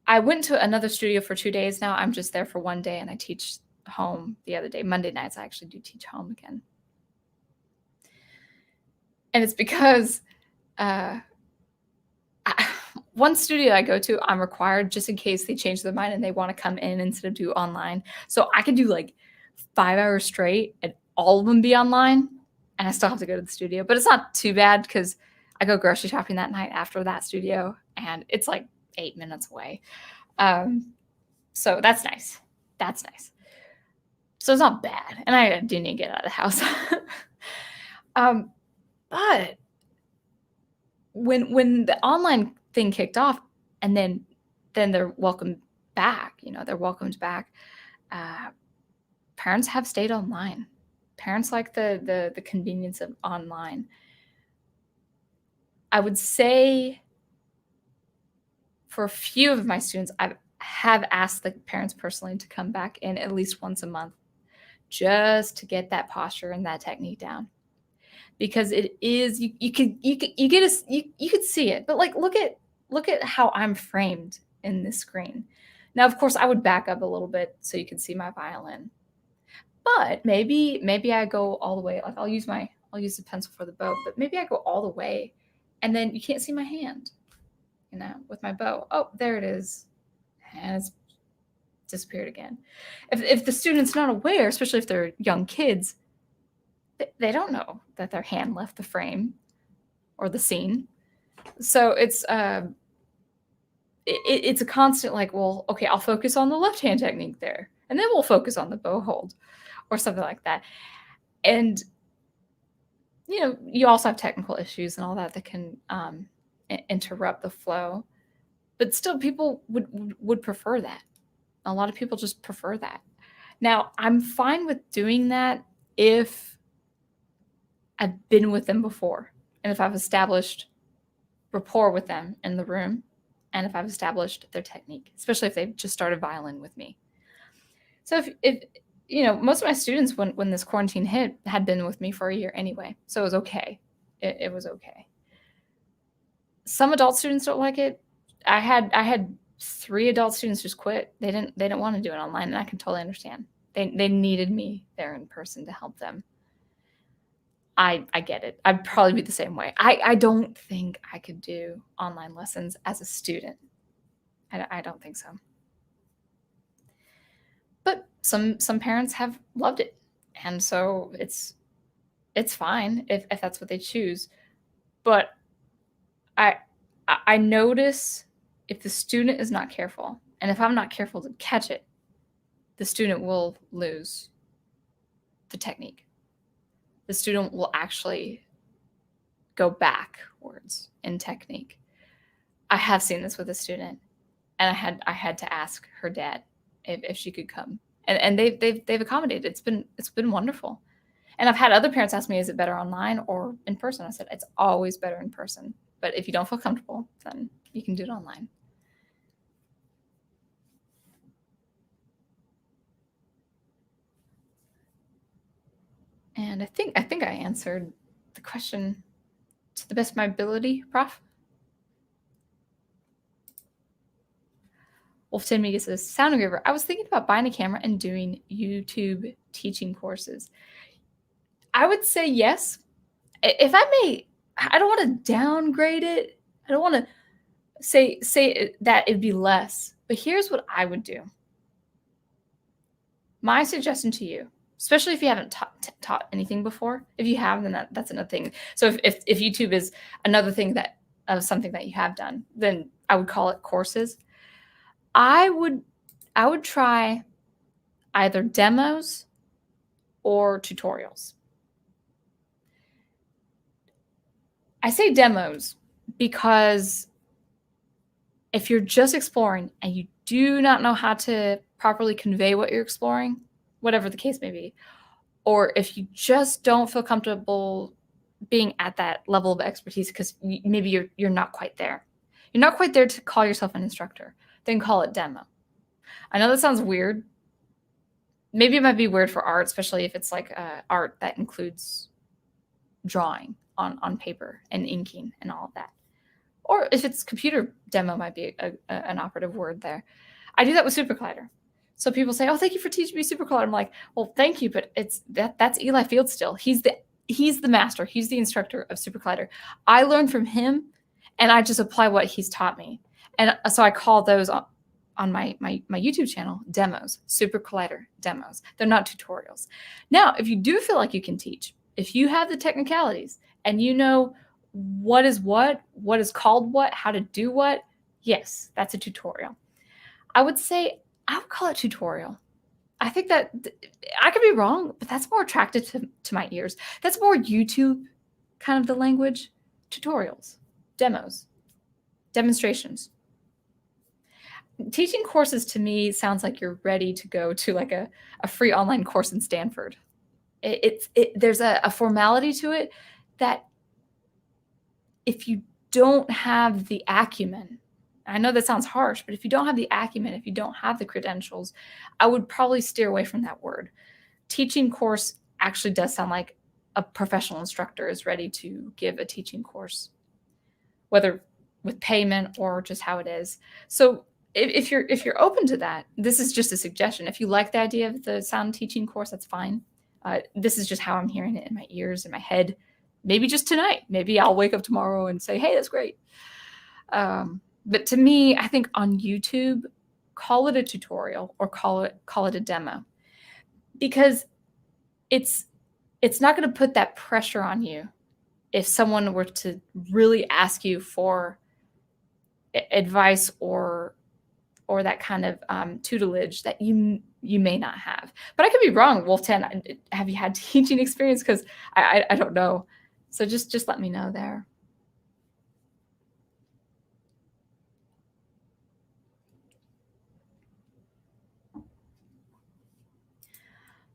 I went to another studio for 2 days now. I'm just there for 1 day, and I teach home the other day. Monday nights, I actually do teach home again. And it's because one studio I go to, I'm required just in case they change their mind and they want to come in instead of do online. So I could do like 5 hours straight and all of them be online, and I still have to go to the studio. But it's not too bad because I go grocery shopping that night after that studio, and it's like 8 minutes away. So that's nice. That's nice. So it's not bad. And I do need to get out of the house. But when the online thing kicked off, and then they're welcomed back, they're welcomed back. Parents have stayed online. Parents like the convenience of online. I would say for a few of my students, I have asked the parents personally to come back in at least once a month just to get that posture and that technique down. Because it is you could see it, but like look at how I'm framed in this screen. Now, of course, I would back up a little bit so you can see my violin, but maybe I go all the way. Like I'll use the pencil for the bow, but maybe I go all the way, and then you can't see my hand, with my bow. Oh, there it is, and it's disappeared again. If the student's not aware, especially if they're young kids, they don't know that their hand left the frame or the scene. So it's a constant like, well, okay, I'll focus on the left hand technique there, and then we'll focus on the bow hold or something like that. And you also have technical issues and all that can interrupt the flow, but still people would prefer that. A lot of people just prefer that. Now, I'm fine with doing that if I've been with them before, and if I've established rapport with them in the room, and if I've established their technique, especially if they've just started violin with me. So if most of my students when this quarantine hit had been with me for a year anyway, so it was okay. It was okay. Some adult students don't like it. I had 3 adult students just quit. They didn't want to do it online, and I can totally understand. They needed me there in person to help them. I get it. I'd probably be the same way. I don't think I could do online lessons as a student. I don't think so. But some parents have loved it, and so it's fine if that's what they choose. But I notice if the student is not careful, and if I'm not careful to catch it, the student will lose the technique. The student will actually go backwards in technique. I have seen this with a student, and I had to ask her dad if she could come, and they've accommodated. It's been wonderful. And I've had other parents ask me, is it better online or in person? I said, it's always better in person. But if you don't feel comfortable, then you can do it online. And I think I answered the question to the best of my ability, Prof. Wolf Timmy says, Sound Engraver. I was thinking about buying a camera and doing YouTube teaching courses. I would say yes. If I may, I don't want to downgrade it. I don't want to say that it'd be less. But here's what I would do. My suggestion to you, especially if you haven't taught anything before. If you have, then that's another thing. So if YouTube is another thing that of something that you have done, then I would call it courses. I would try either demos or tutorials. I say demos because if you're just exploring and you do not know how to properly convey what you're exploring, whatever the case may be, or if you just don't feel comfortable being at that level of expertise because maybe you're not quite there. You're not quite there to call yourself an instructor, then call it demo. I know that sounds weird. Maybe it might be weird for art, especially if it's like art that includes drawing on paper and inking and all of that. Or if it's computer demo might be an operative word there. I do that with SuperCollider. So people say, "Oh, thank you for teaching me SuperCollider." I'm like, "Well, thank you, but that's Eli Field still. He's the master. He's the instructor of SuperCollider. I learned from him, and I just apply what he's taught me. And so I call those on my YouTube channel demos, SuperCollider demos. They're not tutorials. Now, if you do feel like you can teach, if you have the technicalities and you know what is called what, how to do what, yes, that's a tutorial. I would call it tutorial. I think that I could be wrong, but that's more attractive to my ears. That's more YouTube kind of the language. Tutorials, demos, demonstrations. Teaching courses to me sounds like you're ready to go to like a free online course in Stanford. There's a formality to it that if you don't have the acumen, I know that sounds harsh, but if you don't have the acumen, if you don't have the credentials, I would probably steer away from that word. Teaching course actually does sound like a professional instructor is ready to give a teaching course, whether with payment or just how it is. So if you're open to that, this is just a suggestion. If you like the idea of the sound teaching course, that's fine. This is just how I'm hearing it in my ears, in my head. Maybe just tonight. Maybe I'll wake up tomorrow and say, hey, that's great. But to me, I think on YouTube, call it a tutorial or call it a demo, because it's not going to put that pressure on you if someone were to really ask you for advice or that kind of tutelage that you may not have. But I could be wrong. Wolf 10, have you had teaching experience? Because I don't know. So just let me know there.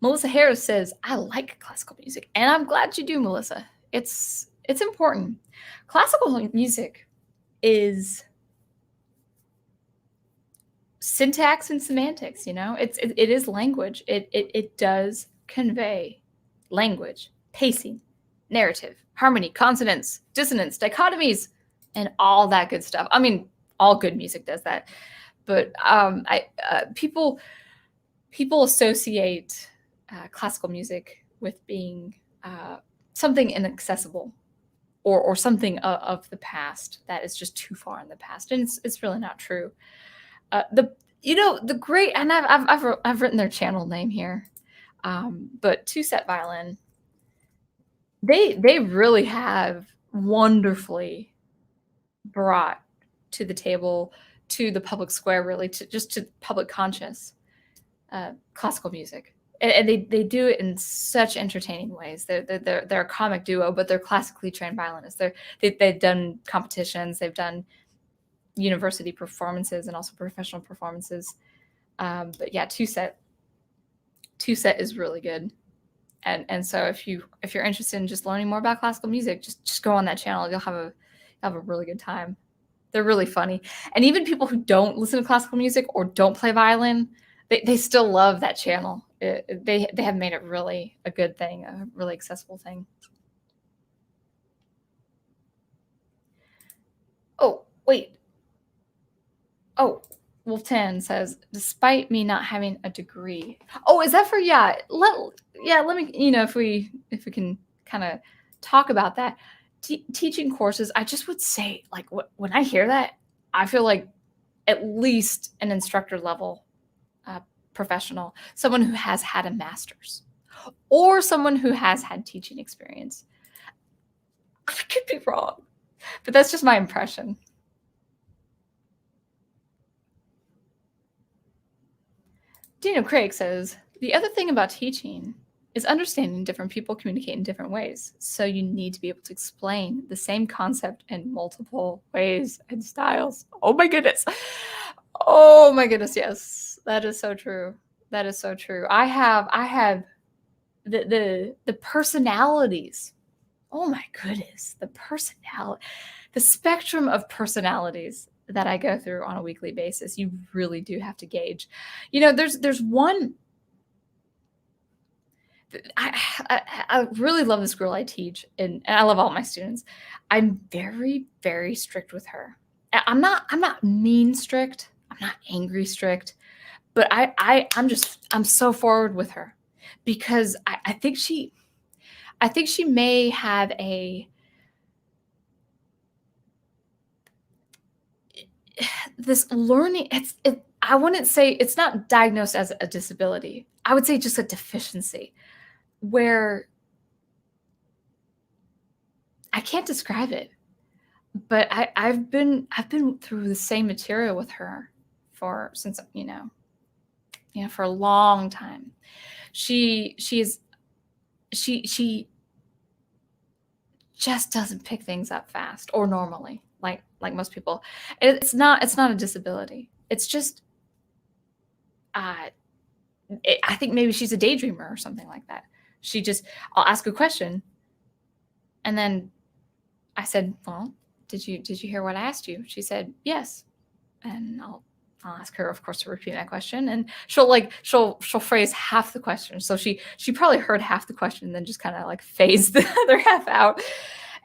Melissa Harris says, I like classical music. And I'm glad you do, Melissa. It's important. Classical music is syntax and semantics, you know? It is language. It does convey language, pacing, narrative, harmony, consonance, dissonance, dichotomies, and all that good stuff. I mean, all good music does that. But people associate classical music with being something inaccessible or something of the past that is just too far in the past, and it's really not true. The great, and I've written their channel name here, but Two Set Violin, they really have wonderfully brought to the table, to the public square, really to public conscious classical music. And they do it in such entertaining ways. They're a comic duo, but they're classically trained violinists. They've done competitions, they've done university performances and also professional performances. But yeah, Two Set is really good. And so if you're interested in just learning more about classical music, just go on that channel. You'll have a really good time. They're really funny. And even people who don't listen to classical music or don't play violin, they still love that channel. They have made it really a good thing, a really accessible thing. Oh, wait. Oh, Wolf 10 says, despite me not having a degree. Oh, is that for, let me, if we can kind of talk about that. Teaching courses, I just would say, like, when I hear that, I feel like at least an instructor level professional, someone who has had a master's or someone who has had teaching experience. I could be wrong, but that's just my impression. Daniel Craig says, the other thing about teaching is understanding different people communicate in different ways. So you need to be able to explain the same concept in multiple ways and styles. Oh my goodness. Oh my goodness, yes. That is so true. That is so true. I have the personalities. Oh my goodness. The spectrum of personalities that I go through on a weekly basis. You really do have to gauge. There's one. I really love this girl I teach, and I love all my students. I'm very, very strict with her. I'm not mean strict. I'm not angry strict, but I'm so forward with her because I think she may have this learning. I wouldn't say it's not diagnosed as a disability. I would say just a deficiency where I can't describe it, but I've been through the same material with her since for a long time. She just doesn't pick things up fast or normally like most people. It's not a disability. It's just I think maybe she's a daydreamer or something like that. I'll ask a question, and then I said, well, did you hear what I asked you? She said, yes. And I'll ask her, of course, to repeat that question, and she'll phrase half the question. So she probably heard half the question and then just kind of like phased the other half out.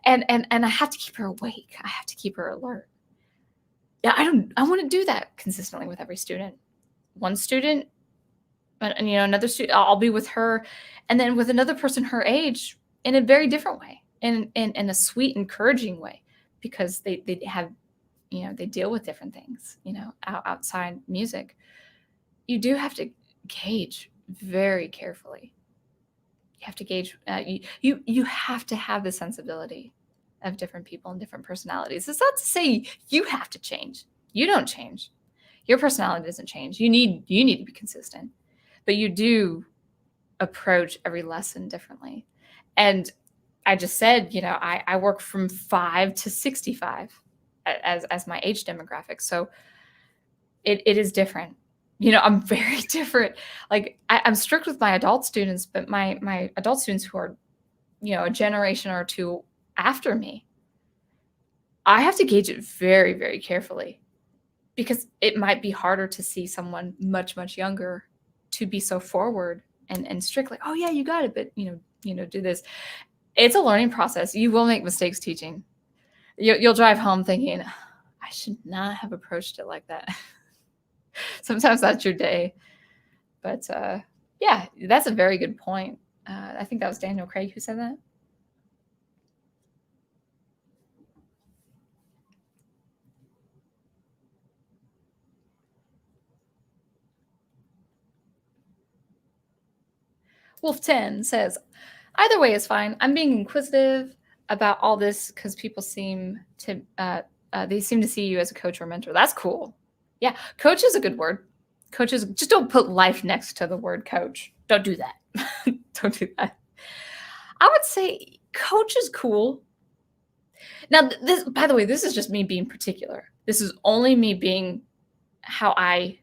And I have to keep her awake. I have to keep her alert. Yeah, I want to do that consistently with every student. One student, and another student, I'll be with her, and then with another person her age in a very different way, in a sweet, encouraging way, because they have, they deal with different things, outside music. You do have to gauge very carefully. You have to gauge. You have to have the sensibility of different people and different personalities. It's not to say you have to change. You don't change. Your personality doesn't change. You need to be consistent, but you do approach every lesson differently. And I just said, I work from 5 to 65 as my age demographic. So it is different. I'm very different. Like I'm strict with my adult students, but my adult students who are, a generation or two after me, I have to gauge it very, very carefully, because it might be harder to see someone much, much younger to be so forward and strict, like, oh yeah, you got it, but do this. It's a learning process. You will make mistakes teaching. You'll drive home thinking, I should not have approached it like that. Sometimes that's your day. But yeah, that's a very good point. I think that was Daniel Craig who said that. Wolf 10 says, either way is fine. I'm being inquisitive about all this because people seem to see you as a coach or mentor. That's cool. Yeah, coach is a good word. Coaches, just don't put life next to the word coach. Don't do that. Don't do that. I would say coach is cool. Now, this, by the way, this is just me being particular. This is only me being how I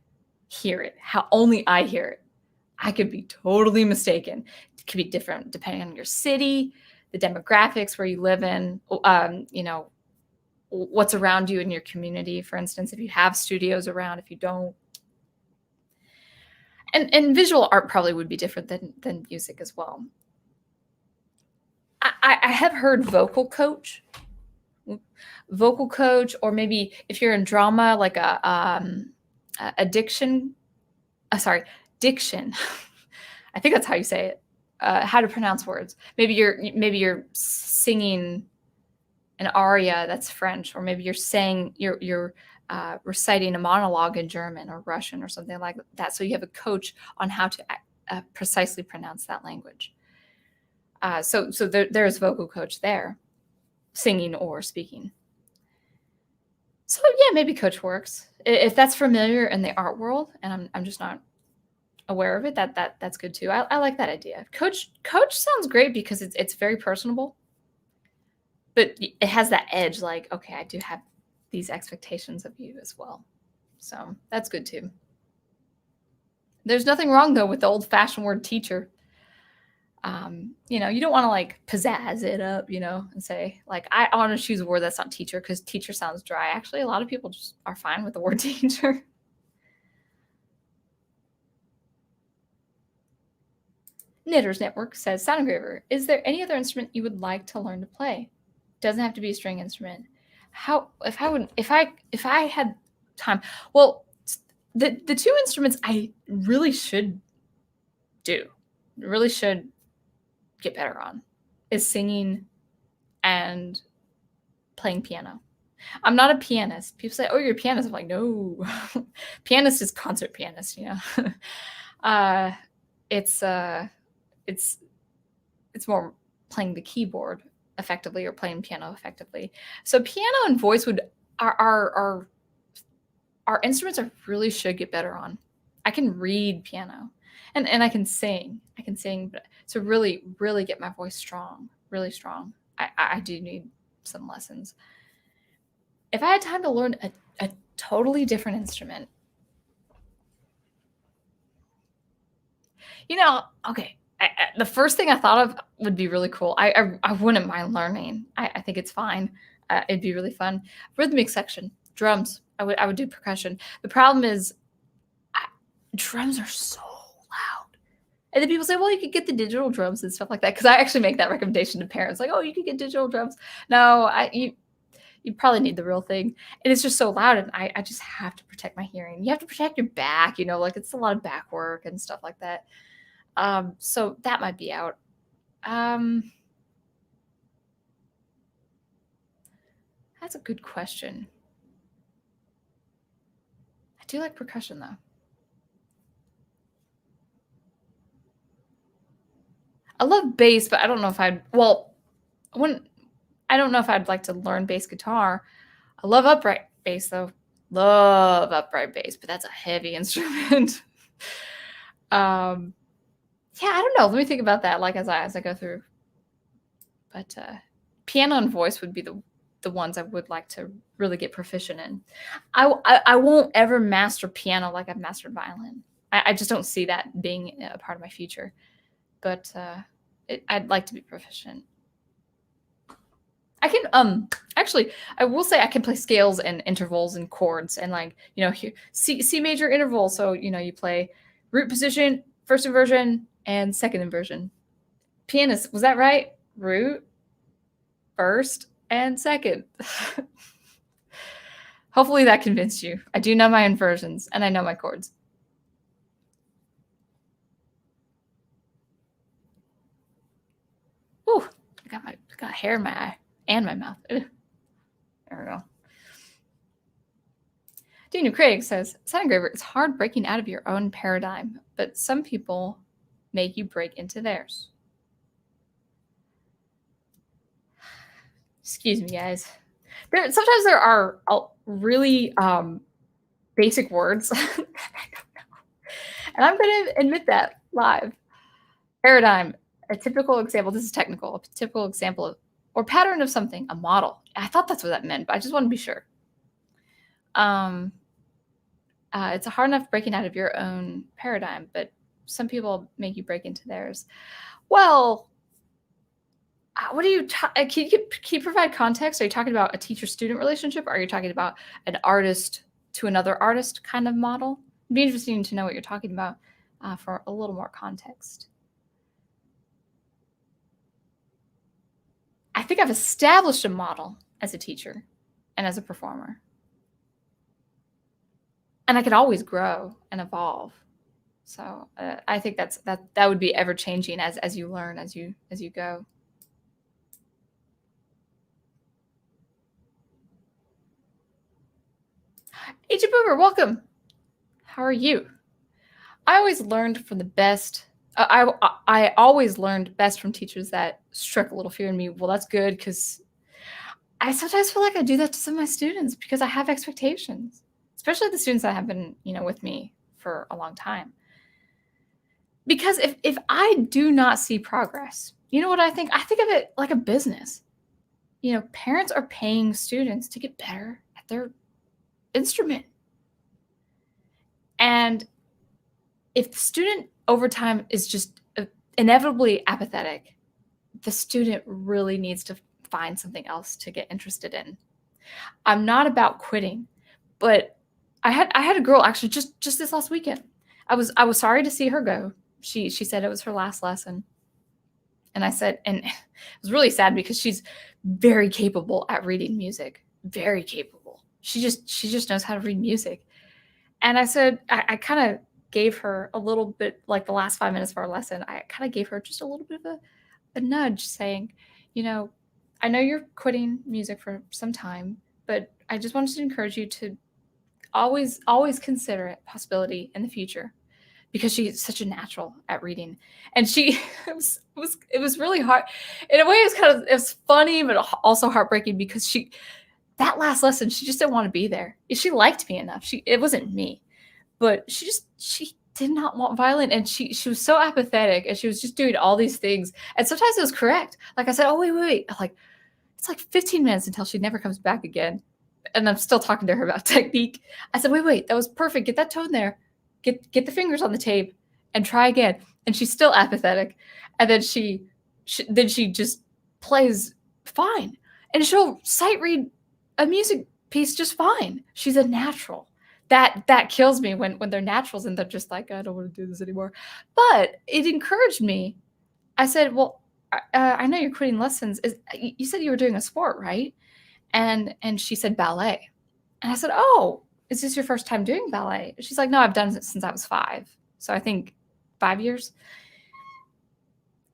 hear it, how only I hear it. I could be totally mistaken. It could be different depending on your city, the demographics where you live in, what's around you in your community. For instance, if you have studios around, if you don't. And visual art probably would be different than music as well. I have heard vocal coach, or maybe if you're in drama, like a Diction. I think that's how you say it. How to pronounce words. Maybe you're singing an aria that's French, or maybe you're reciting a monologue in German or Russian or something like that. So you have a coach on how to precisely pronounce that language. So there's vocal coach there, singing or speaking. So yeah, maybe coach works if that's familiar in the art world, and I'm just not aware of it. That's good too. I like that idea. Coach sounds great because it's very personable, but it has that edge. Like, okay, I do have these expectations of you as well, so that's good too. There's nothing wrong though with the old-fashioned word teacher. You don't want to like pizzazz it up, and say like I want to choose a word that's not teacher because teacher sounds dry. Actually, a lot of people just are fine with the word teacher. Knitters Network says, Sound Engraver, is there any other instrument you would like to learn to play? Doesn't have to be a string instrument. If I had time, well, the two instruments I really should get better on is singing and playing piano. I'm not a pianist. People say, "Oh, you're a pianist." I'm like, no, pianist is concert pianist. It's more playing the keyboard effectively or playing piano effectively. So piano and voice are instruments I really should get better on. I can read piano and I can sing. But to really, really get my voice strong, really strong, I do need some lessons. If I had time to learn a totally different instrument, okay, the first thing I thought of would be really cool. I wouldn't mind learning. I think it's fine. It'd be really fun. Rhythmic section, drums. I would do percussion. The problem is, drums are so loud. And then people say, well, you could get the digital drums and stuff like that. Because I actually make that recommendation to parents, like, oh, you could get digital drums. No, you probably need the real thing. And it's just so loud, and I just have to protect my hearing. You have to protect your back, like it's a lot of back work and stuff like that. So that might be out. That's a good question. I do like percussion though. I love bass, but I don't know if I don't know if I'd like to learn bass guitar. I love upright bass though. Love upright bass, but that's a heavy instrument. Yeah, I don't know. Let me think about that. Like as I go through. But piano and voice would be the ones I would like to really get proficient in. I won't ever master piano like I've mastered violin. I just don't see that being a part of my future. But I'd like to be proficient. I can actually I will say I can play scales and intervals and chords and like C major interval. So you play root position, first inversion, and second inversion. Pianist, was that right? Root, first, and second. Hopefully that convinced you. I do know my inversions and I know my chords. Ooh, I got hair in my eye and my mouth. Ugh. There we go. Daniel Craig says, Sound Engraver, it's hard breaking out of your own paradigm, but some people make you break into theirs. Excuse me, guys. Sometimes there are really basic words I don't know. And I'm going to admit that live. Paradigm, a typical example. This is technical. A typical example of or pattern of something, a model. I thought that's what that meant, but I just want to be sure. It's hard enough breaking out of your own paradigm, but some people make you break into theirs. Well, what do you can you provide context? Are you talking about a teacher-student relationship? Or are you talking about an artist to another artist kind of model? It'd be interesting to know what you're talking about for a little more context. I think I've established a model as a teacher and as a performer. and I could always grow and evolve. So I think that would be ever changing as you learn, as you go. Agent Boomer, welcome. How are you? I always learned from the best. I always learned best from teachers that struck a little fear in me. Well, that's good, because I sometimes feel like I do that to some of my students because I have expectations, especially the students that have been, with me for a long time. Because if I do not see progress, you know what I think? I think of it like a business. Parents are paying students to get better at their instrument. And if the student over time is just inevitably apathetic, the student really needs to find something else to get interested in. I'm not about quitting, but I had a girl actually just this last weekend. I was sorry to see her go. She said it was her last lesson. And I said, and it was really sad because she's very capable at reading music, very capable. She just knows how to read music. And I said, I kind of gave her a little bit, like the last 5 minutes of our lesson, I kind of gave her just a little bit of a nudge saying, I know you're quitting music for some time, but I just wanted to encourage you to always consider it a possibility in the future, because she's such a natural at reading. And she it was really hard. In a way, it was funny, but also heartbreaking, because that last lesson, she just didn't want to be there. She liked me enough. It wasn't me, but she did not want violin. And she was so apathetic, and she was just doing all these things. And sometimes it was correct. Like I said, oh, wait. Like, it's like 15 minutes until she never comes back again. And I'm still talking to her about technique. I said, wait, that was perfect. Get that tone there. Get the fingers on the tape and try again. And she's still apathetic. And then she just plays fine. And she'll sight read a music piece just fine. She's a natural. That kills me when they're naturals and they're just like, I don't want to do this anymore. But it encouraged me. I said, well, I know you're quitting lessons. You said you were doing a sport, right? And she said ballet. And I said, oh, is this your first time doing ballet? She's like, no, I've done it since I was 5. So I think 5 years.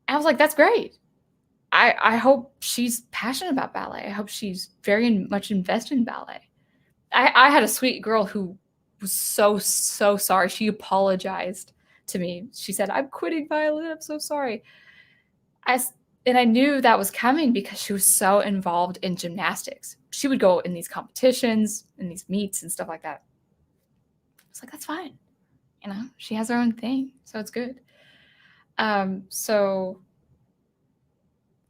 And I was like, that's great. I hope she's passionate about ballet. I hope she's very much invested in ballet. I had a sweet girl who was so sorry. She apologized to me. She said, I'm quitting violin. I'm so sorry. And I knew that was coming because she was so involved in gymnastics. She would go in these competitions, in these meets and stuff like that. I was like, that's fine. She has her own thing, so it's good. So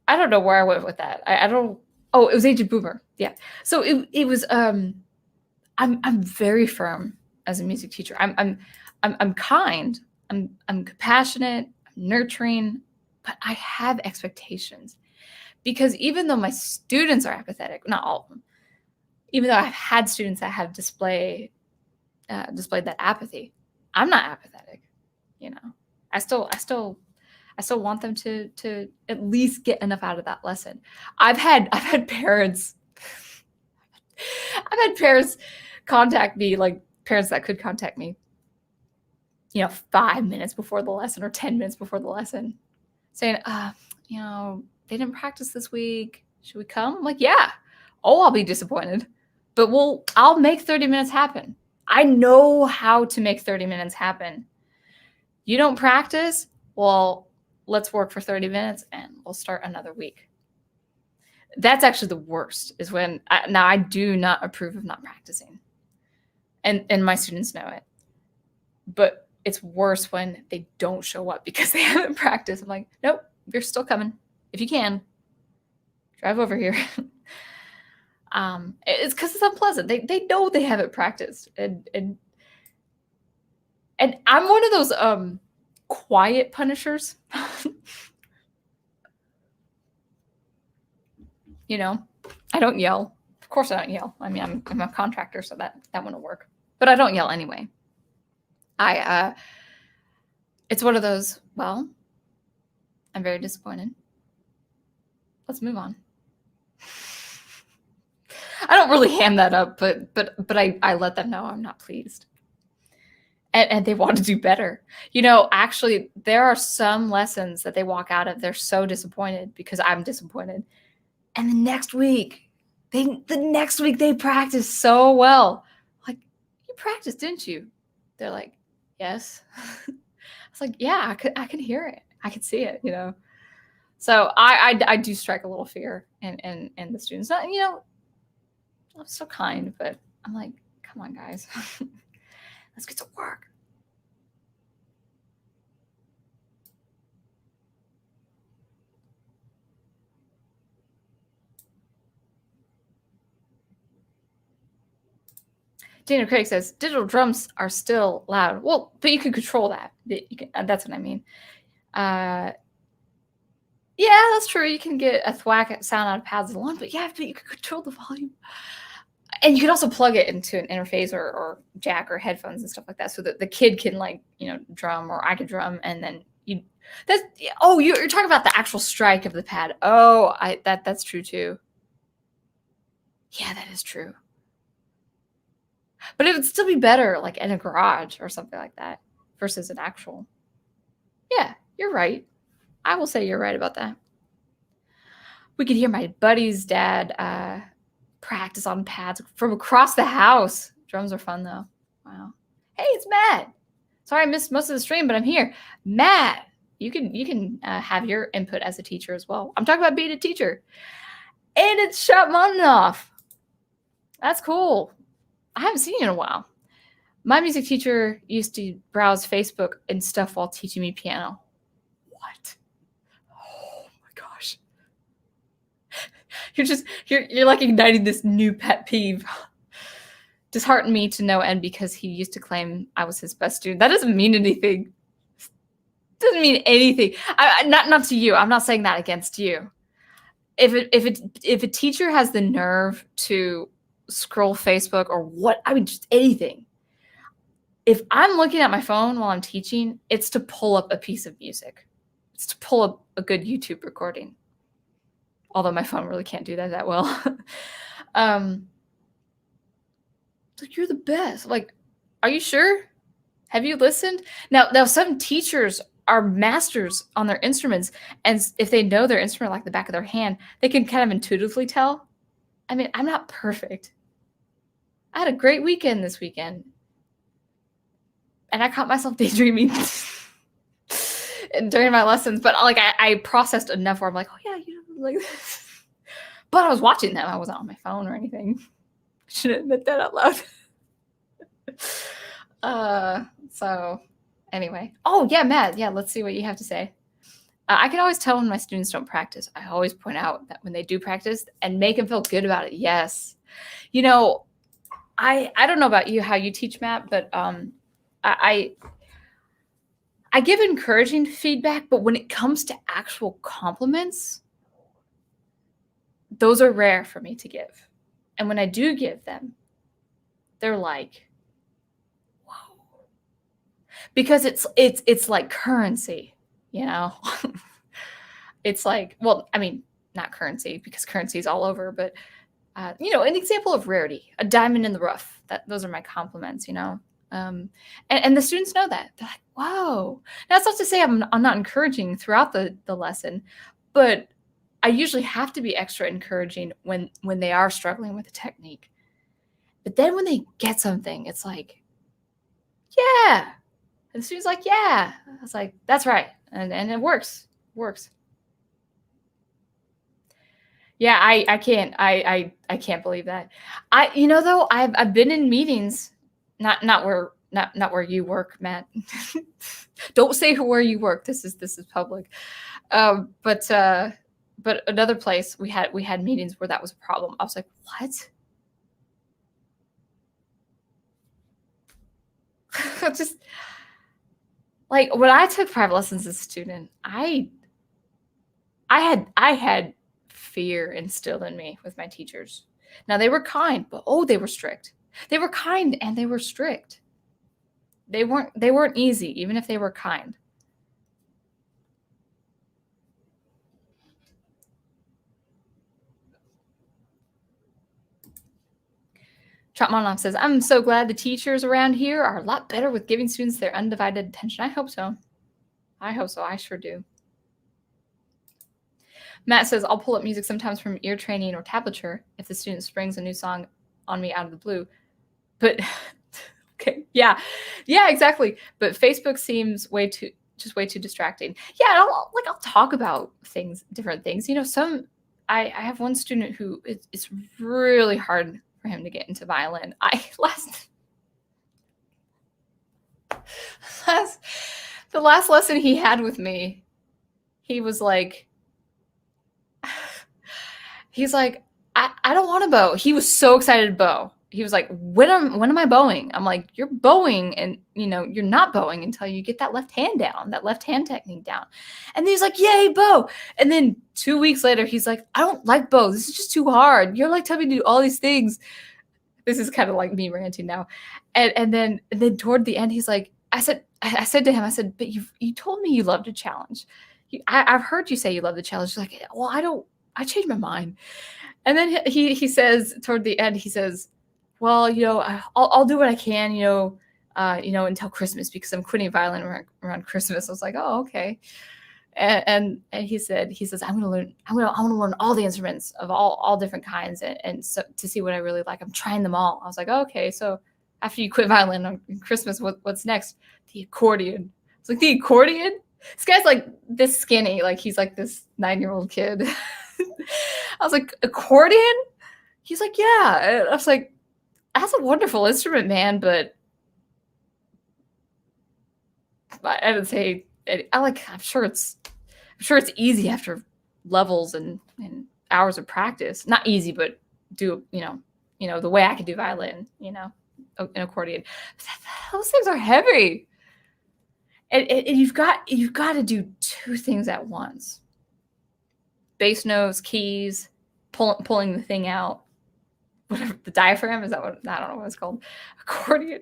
I don't know where I went with that. I don't. Oh, it was Agent Boomer. Yeah. So it was. I'm very firm as a music teacher. I'm kind. I'm compassionate. I'm nurturing. But I have expectations, because even though my students are apathetic, not all of them, even though I've had students that have displayed that apathy, I'm not apathetic. I still want them to at least get enough out of that lesson. I've had parents. I've had parents contact me, like parents that could contact me, 5 minutes before the lesson or 10 minutes before the lesson, saying, they didn't practice this week. Should we come? I'm like, yeah. Oh, I'll be disappointed, but I'll make 30 minutes happen. I know how to make 30 minutes happen. You don't practice? Well, let's work for 30 minutes and we'll start another week. That's actually the worst, is when I do not approve of not practicing. And my students know it. But it's worse when they don't show up because they haven't practiced. I'm like, nope, you're still coming. If you can, drive over here. It's because it's unpleasant. They know they haven't practiced. And I'm one of those quiet punishers. I don't yell. Of course I don't yell. I mean, I'm a contractor, so that wouldn't work. But I don't yell anyway. It's one of those, well, I'm very disappointed. Let's move on. I don't really ham that up, but I let them know I'm not pleased. and they want to do better. Actually, there are some lessons that they walk out of. They're so disappointed because I'm disappointed. And the next week they practice so well. Like, you practiced, didn't you? They're like, yes. I was like, yeah, I could hear it. I could see it, So I do strike a little fear in the students. I'm so kind, but I'm like, come on, guys. Let's get to work. Dana Craig says digital drums are still loud. Well, but you can control that. That's what I mean. Yeah, that's true. You can get a thwack sound out of pads alone, but you can control the volume. And you can also plug it into an interface or jack or headphones and stuff like that, so that the kid can drum, or I could drum, and then you're talking about the actual strike of the pad. Oh, that's true too. Yeah, that is true. But it would still be better, like in a garage or something like that, versus an actual. Yeah, you're right. I will say you're right about that. We could hear my buddy's dad practice on pads from across the house. Drums are fun though. Wow. Hey, it's Matt. Sorry I missed most of the stream, but I'm here. Matt, you can have your input as a teacher as well. I'm talking about being a teacher. And it's Shatmanov. That's cool. I haven't seen you in a while. My music teacher used to browse Facebook and stuff while teaching me piano. What? Oh my gosh. You're like igniting this new pet peeve. Disheartened me to no end because he used to claim I was his best student. That doesn't mean anything. Doesn't mean anything. Not to you. I'm not saying that against you. If a teacher has the nerve to scroll Facebook or just anything. If I'm looking at my phone while I'm teaching, it's to pull up a piece of music. It's to pull up a good YouTube recording. Although my phone really can't do that well. Like, you're the best. Like, are you sure? Have you listened? Now some teachers are masters on their instruments, and if they know their instrument like the back of their hand, they can kind of intuitively tell. I mean, I'm not perfect. I had a great weekend this weekend, and I caught myself daydreaming during my lessons. But I processed enough where I'm like, oh yeah, like this. But I was watching them. I wasn't on my phone or anything. Shouldn't admit that out loud. So anyway. Oh yeah, Matt. Yeah, let's see what you have to say. I can always tell when my students don't practice. I always point out that when they do practice and make them feel good about it. Yes. I don't know about you, how you teach, Matt, but I give encouraging feedback, but when it comes to actual compliments, those are rare for me to give. And when I do give them, they're like, whoa. Because it's like currency, It's like, well, I mean, not currency, because currency is all over, but an example of rarity, a diamond in the rough. Those are my compliments, and the students know that. They're like, whoa. Now, that's not to say I'm not encouraging throughout the lesson, but I usually have to be extra encouraging when they are struggling with a technique. But then when they get something, it's like, yeah. And the student's like, yeah. I was like, that's right. And it works. Yeah, I can't. I can't believe that. Though I've been in meetings, not where you work, Matt. Don't say where you work. This is public. But another place we had meetings where that was a problem. I was like, what? Just like when I took private lessons as a student, I had fear instilled in me with my teachers. Now, they were kind, but they were strict. They were kind and they were strict. They weren't easy, even if they were kind. Trotmanov says, I'm so glad the teachers around here are a lot better with giving students their undivided attention. I hope so. I hope so. I sure do. Matt says, I'll pull up music sometimes from ear training or tablature if the student springs a new song on me out of the blue. But, okay, yeah, exactly. But Facebook seems way too distracting. Yeah, I'll talk about different things. You know, I have one student who it's really hard for him to get into violin. The last lesson he had with me, he was like, I don't want to bow. He was so excited to bow. He was like, when am I bowing? I'm like, you're bowing, and you're not bowing until you get that left hand down, that left hand technique down. And then he's like, yay, bow. And then 2 weeks later, he's like, I don't like bow. This is just too hard. You're like telling me to do all these things. This is kind of like me ranting now. And then toward the end, he's like, I said to him, but you told me you loved a challenge. I've heard you say you love the challenge. He's like, well, I changed my mind. And then he says toward the end, he says, well, I'll do what I can, until Christmas, because I'm quitting violin around Christmas. I was like, oh, okay. And he says, I want to learn all the instruments of all different kinds, and so to see what I really like. I'm trying them all. I was like, oh, okay. So after you quit violin on Christmas, what's next? The accordion. It's like, the accordion? This guy's like this skinny, like he's like this 9-year-old kid. I was like, accordion? He's like, yeah. And I was like, that's a wonderful instrument, man, but I would say I'm sure it's easy after levels and hours of practice. Not easy, but do the way I could do violin, an accordion. Those things are heavy. And you've got to do 2 things at once. Bass notes, keys, pulling the thing out. Whatever, the diaphragm, is that what? I don't know what it's called. Accordion.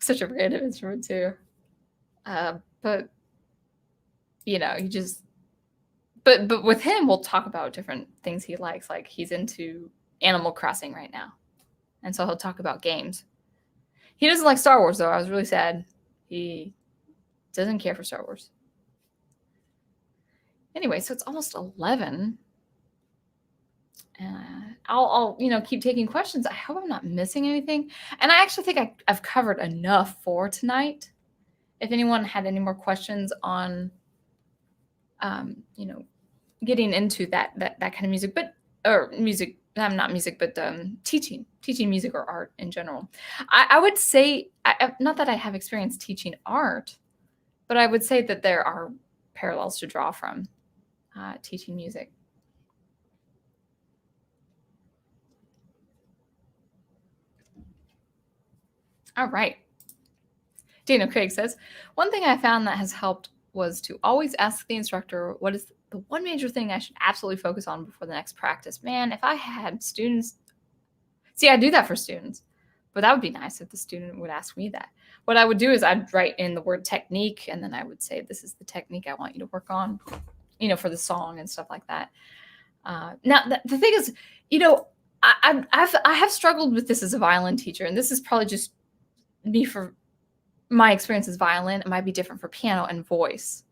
Such a random instrument too. But you just. But with him, we'll talk about different things he likes. Like, he's into Animal Crossing right now, and so he'll talk about games. He doesn't like Star Wars though. I was really sad. He doesn't care for Star Wars. Anyway, so it's almost 11. I'll keep taking questions. I hope I'm not missing anything. And I actually think I've covered enough for tonight. If anyone had any more questions on, getting into that kind of music, teaching music or art in general. I would say, not that I have experience teaching art, but I would say that there are parallels to draw from teaching music. All right. Daniel Craig says, one thing I found that has helped was to always ask the instructor, what is the one major thing I should absolutely focus on before the next practice? Man, if I had students, I do that for students, but that would be nice if the student would ask me that. What I would do is I'd write in the word technique, and then I would say, this is the technique I want you to work on, for the song and stuff like that. Now, the thing is, I have struggled with this as a violin teacher, and this is probably just me for my experience as violin. It might be different for piano and voice.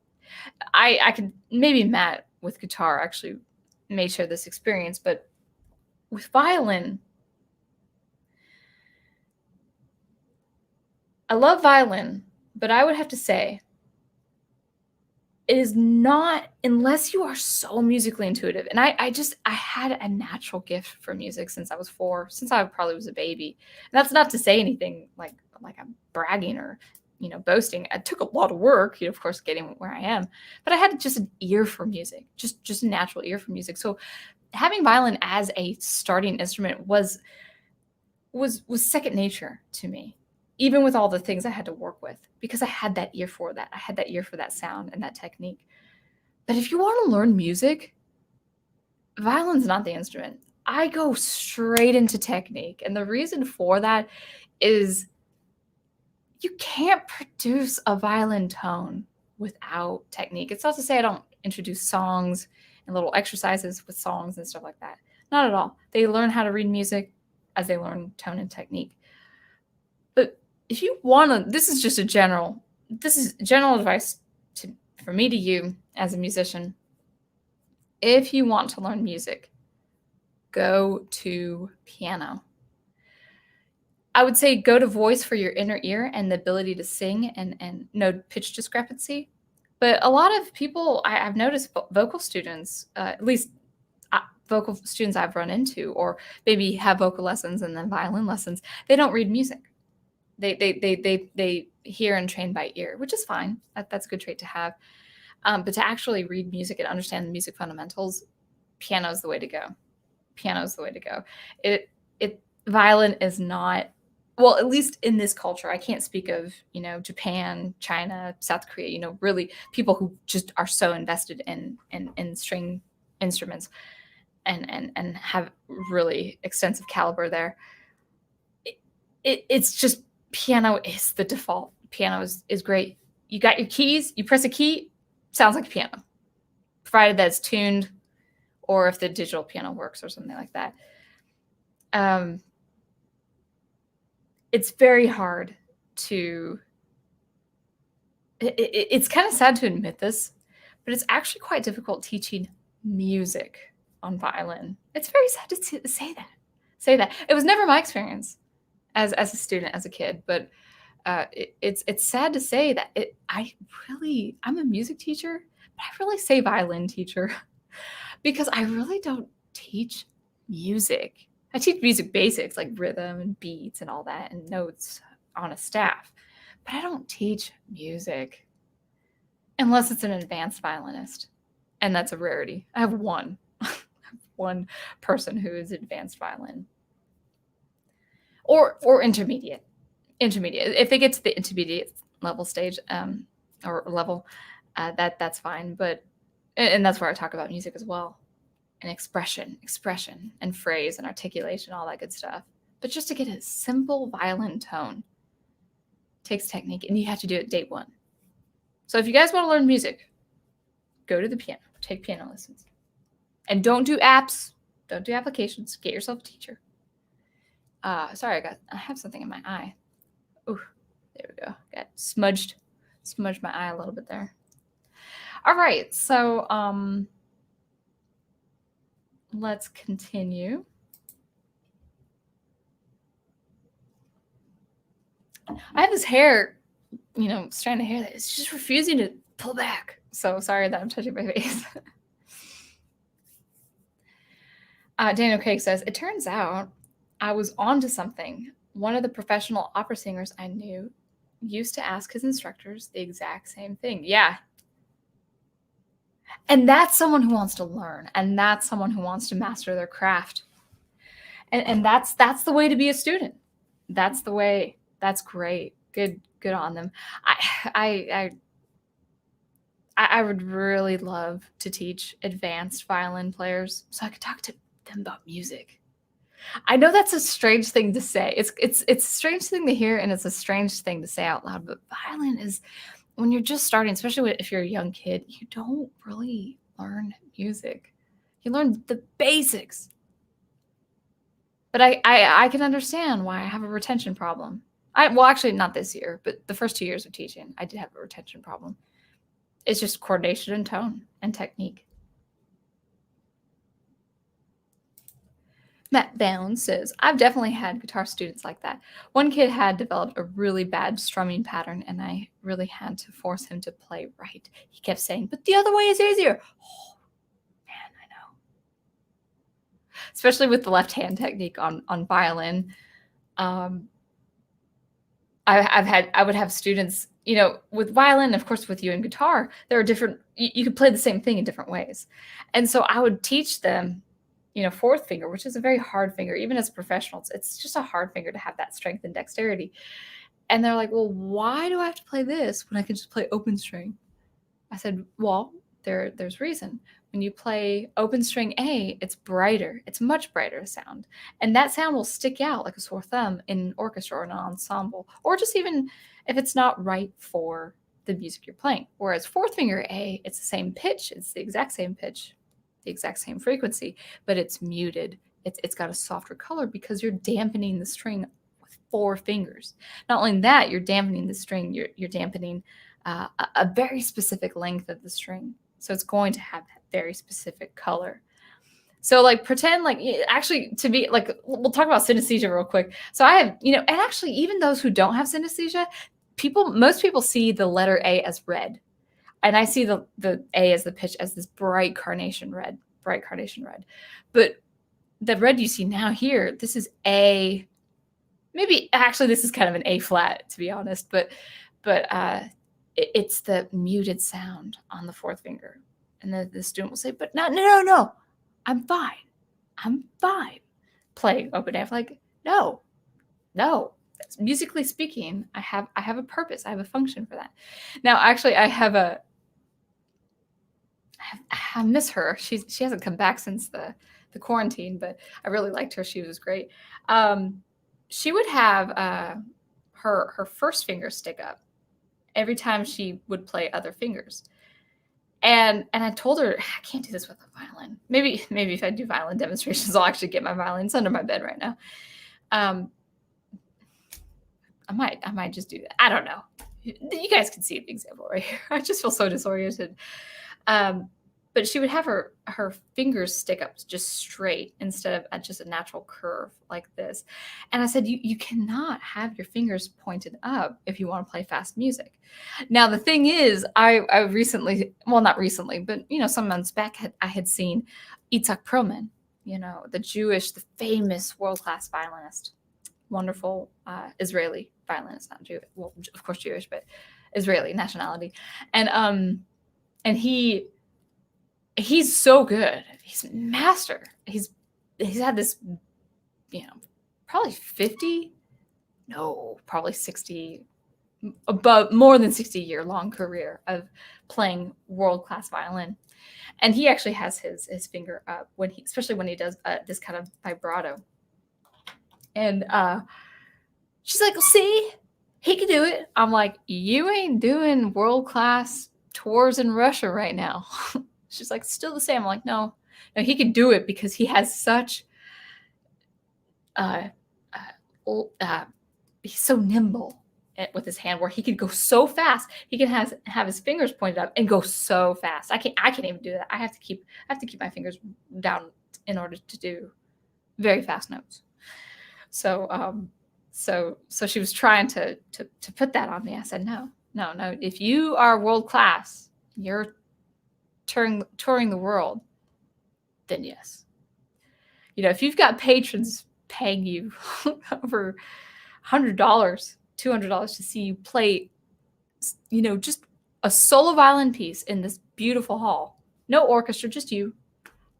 I could, maybe Matt with guitar actually may share this experience, but with violin, I love violin, but I would have to say it is not, unless you are so musically intuitive. And I had a natural gift for music since I was 4, since I probably was a baby. And that's not to say anything like I'm bragging or, boasting. It took a lot of work, of course, getting where I am, but I had just an ear for music, just a natural ear for music. So having violin as a starting instrument was second nature to me, even with all the things I had to work with, because I had that ear for that. I had that ear for that sound and that technique. But if you want to learn music, violin's not the instrument. I go straight into technique. And the reason for that is you can't produce a violin tone without technique. It's not to say I don't introduce songs and little exercises with songs and stuff like that. Not at all. They learn how to read music as they learn tone and technique. But if you want to, this is general advice for me to you as a musician. If you want to learn music, go to piano. I would say go to voice for your inner ear and the ability to sing and know pitch discrepancy. But a lot of people, I've noticed vocal students, at least vocal students I've run into, or maybe have vocal lessons and then violin lessons, they don't read music. They hear and train by ear, which is fine. That's a good trait to have. But to actually read music and understand the music fundamentals, piano is the way to go. Piano is the way to go. Violin is not, well, at least in this culture. I can't speak of, Japan, China, South Korea, really people who just are so invested in string instruments and have really extensive caliber there. It's just, piano is the default. Piano is great. You got your keys, you press a key, sounds like a piano, provided that it's tuned, or if the digital piano works or something like that. It's very hard to, it's kind of sad to admit this, but it's actually quite difficult teaching music on violin. It's very sad to say that. It was never my experience as a student, as a kid, but it's sad to say that I'm a music teacher, but I really say violin teacher because I really don't teach music. I teach music basics like rhythm and beats and all that and notes on a staff, but I don't teach music unless it's an advanced violinist, and that's a rarity. I have one person who is advanced violin or intermediate. If they get to the intermediate level stage or level, that's fine. But and that's where I talk about music as well. And expression and phrase and articulation, all that good stuff. But just to get a simple violin tone takes technique, and you have to do it day one. So if you guys want to learn music, go to the piano, take piano lessons. And don't do apps, don't do applications, get yourself a teacher. Sorry, I have something in my eye. Ooh, there we go. Got smudged my eye a little bit there. All right, so let's continue. I have this hair, strand of hair that is just refusing to pull back. So sorry that I'm touching my face. Daniel Craig says, it turns out I was onto something. One of the professional opera singers I knew used to ask his instructors the exact same thing. Yeah. And that's someone who wants to learn, and that's someone who wants to master their craft. And that's the way to be a student. That's the way. That's great. Good on them. I would really love to teach advanced violin players so I could talk to them about music. I know that's a strange thing to say. It's a strange thing to hear, and it's a strange thing to say out loud. But violin is, when you're just starting, especially if you're a young kid, you don't really learn music. You learn the basics. But I can understand why I have a retention problem. Well, actually, not this year, but the first 2 years of teaching, I did have a retention problem. It's just coordination and tone and technique. Matt Bound says, I've definitely had guitar students like that. One kid had developed a really bad strumming pattern, and I really had to force him to play right. He kept saying, but the other way is easier. Oh, man, I know. Especially with the left-hand technique on violin. I would have students, with violin, of course, with you and guitar, there are different, you could play the same thing in different ways. And so I would teach them, fourth finger, which is a very hard finger. Even as professionals, it's just a hard finger to have that strength and dexterity. And they're like, well, why do I have to play this when I can just play open string? I said, well, there's reason. When you play open string A, it's brighter. It's much brighter sound. And that sound will stick out like a sore thumb in an orchestra or an ensemble, or just even if it's not right for the music you're playing. Whereas fourth finger it's the same pitch. It's the exact same pitch, the exact same frequency, but it's muted It's got a softer color because you're dampening the string with 4 fingers. Not only that, you're dampening the string, you're dampening a very specific length of the string. So it's going to have that very specific color. So like pretend like actually to be like, we'll talk about synesthesia real quick. So I have, and actually even those who don't have synesthesia, most people see the letter A as red. And I see the A as the pitch as this bright carnation red. But the red you see now here, this is A, maybe actually this is kind of an A flat, to be honest, but it's the muted sound on the 4th finger. And the student will say, but no, I'm fine. Playing open F, like, no. Musically speaking, I have a purpose. I have a function for that. Now, actually, I miss her. She hasn't come back since the quarantine, but I really liked her. She was great. She would have her first finger stick up every time she would play other fingers. And I told her, I can't do this with a violin. Maybe if I do violin demonstrations, I'll actually get my violin. It's under my bed right now. I might just do that. I don't know. You guys can see the example right here. I just feel so disoriented. But she would have her fingers stick up just straight instead of just a natural curve like this. And I said, you cannot have your fingers pointed up if you want to play fast music. Now, the thing is, I recently, well, not recently, but, some months back, I had seen Itzhak Perlman, the famous world-class violinist, wonderful Israeli violinist, not Jewish, well, of course Jewish, but Israeli nationality. And he's so good. He's a master. He's had this, probably 60, above more than 60-year long career of playing world-class violin. And he actually has his finger up especially when he does this kind of vibrato. And she's like, see, he can do it. I'm like, you ain't doing world-class tours in Russia right now. She's like, still the same. I'm like, no, he can do it because he has such, he's so nimble with his hand where he could go so fast. He can have his fingers pointed up and go so fast. I can't even do that. I have to keep my fingers down in order to do very fast notes. So she was trying to put that on me. I said, no. If you are world class, you're touring the world, then yes. If you've got patrons paying you over $100, $200 to see you play, just a solo violin piece in this beautiful hall, no orchestra, just you,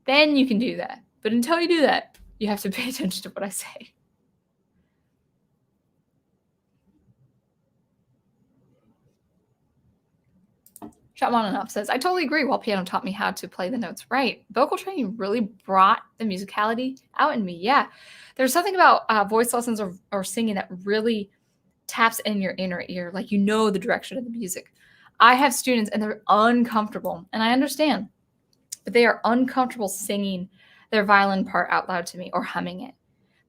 then you can do that. But until you do that, you have to pay attention to what I say. Shotmananoff says, I totally agree. While piano taught me how to play the notes right, vocal training really brought the musicality out in me. Yeah. There's something about voice lessons or singing that really taps in your inner ear. Like, the direction of the music. I have students and they're uncomfortable, and I understand, but they are uncomfortable singing their violin part out loud to me or humming it.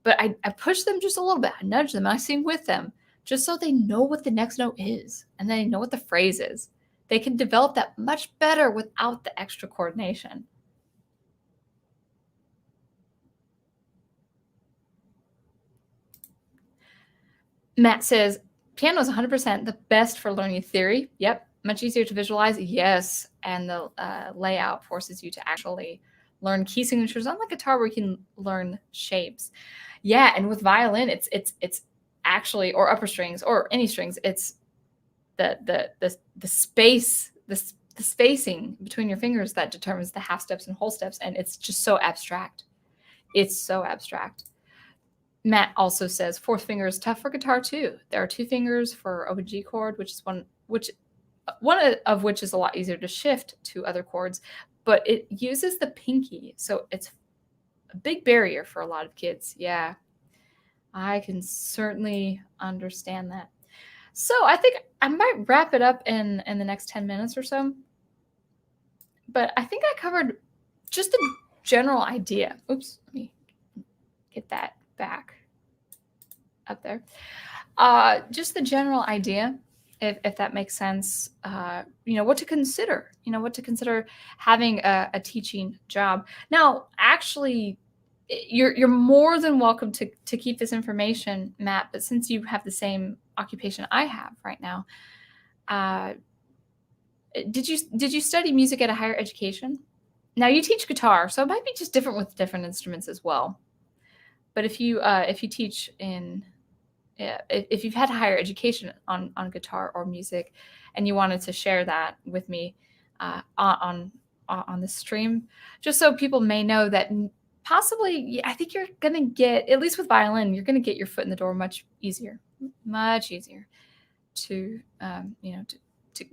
But I push them just a little bit. I nudge them and I sing with them just so they know what the next note is and they know what the phrase is. They can develop that much better without the extra coordination. Matt says, piano is 100% the best for learning theory. Yep. Much easier to visualize. Yes. And the layout forces you to actually learn key signatures, unlike guitar where you can learn shapes. Yeah. And with violin, it's actually, or upper strings or any strings, it's the space, the spacing between your fingers that determines the half steps and whole steps. And it's just so abstract. It's so abstract. Matt also says 4th finger is tough for guitar too. There are 2 fingers for open G chord, one of which is a lot easier to shift to other chords, but it uses the pinky. So it's a big barrier for a lot of kids. Yeah, I can certainly understand that. So I think I might wrap it up in the next 10 minutes or so. But I think I covered just a general idea. Oops, let me back up there. Just the general idea, if that makes sense. What to consider. What to consider having a teaching job. Now, actually, you're more than welcome to keep this information, Matt. But since you have the same occupation I have right now, did you study music at a higher education? Now you teach guitar, so it might be just different with different instruments as well. But if you teach in if you've had a higher education on guitar or music, and you wanted to share that with me on the stream, just so people may know that possibly, I think you're gonna get, at least with violin, you're gonna get your foot in the door much easier to to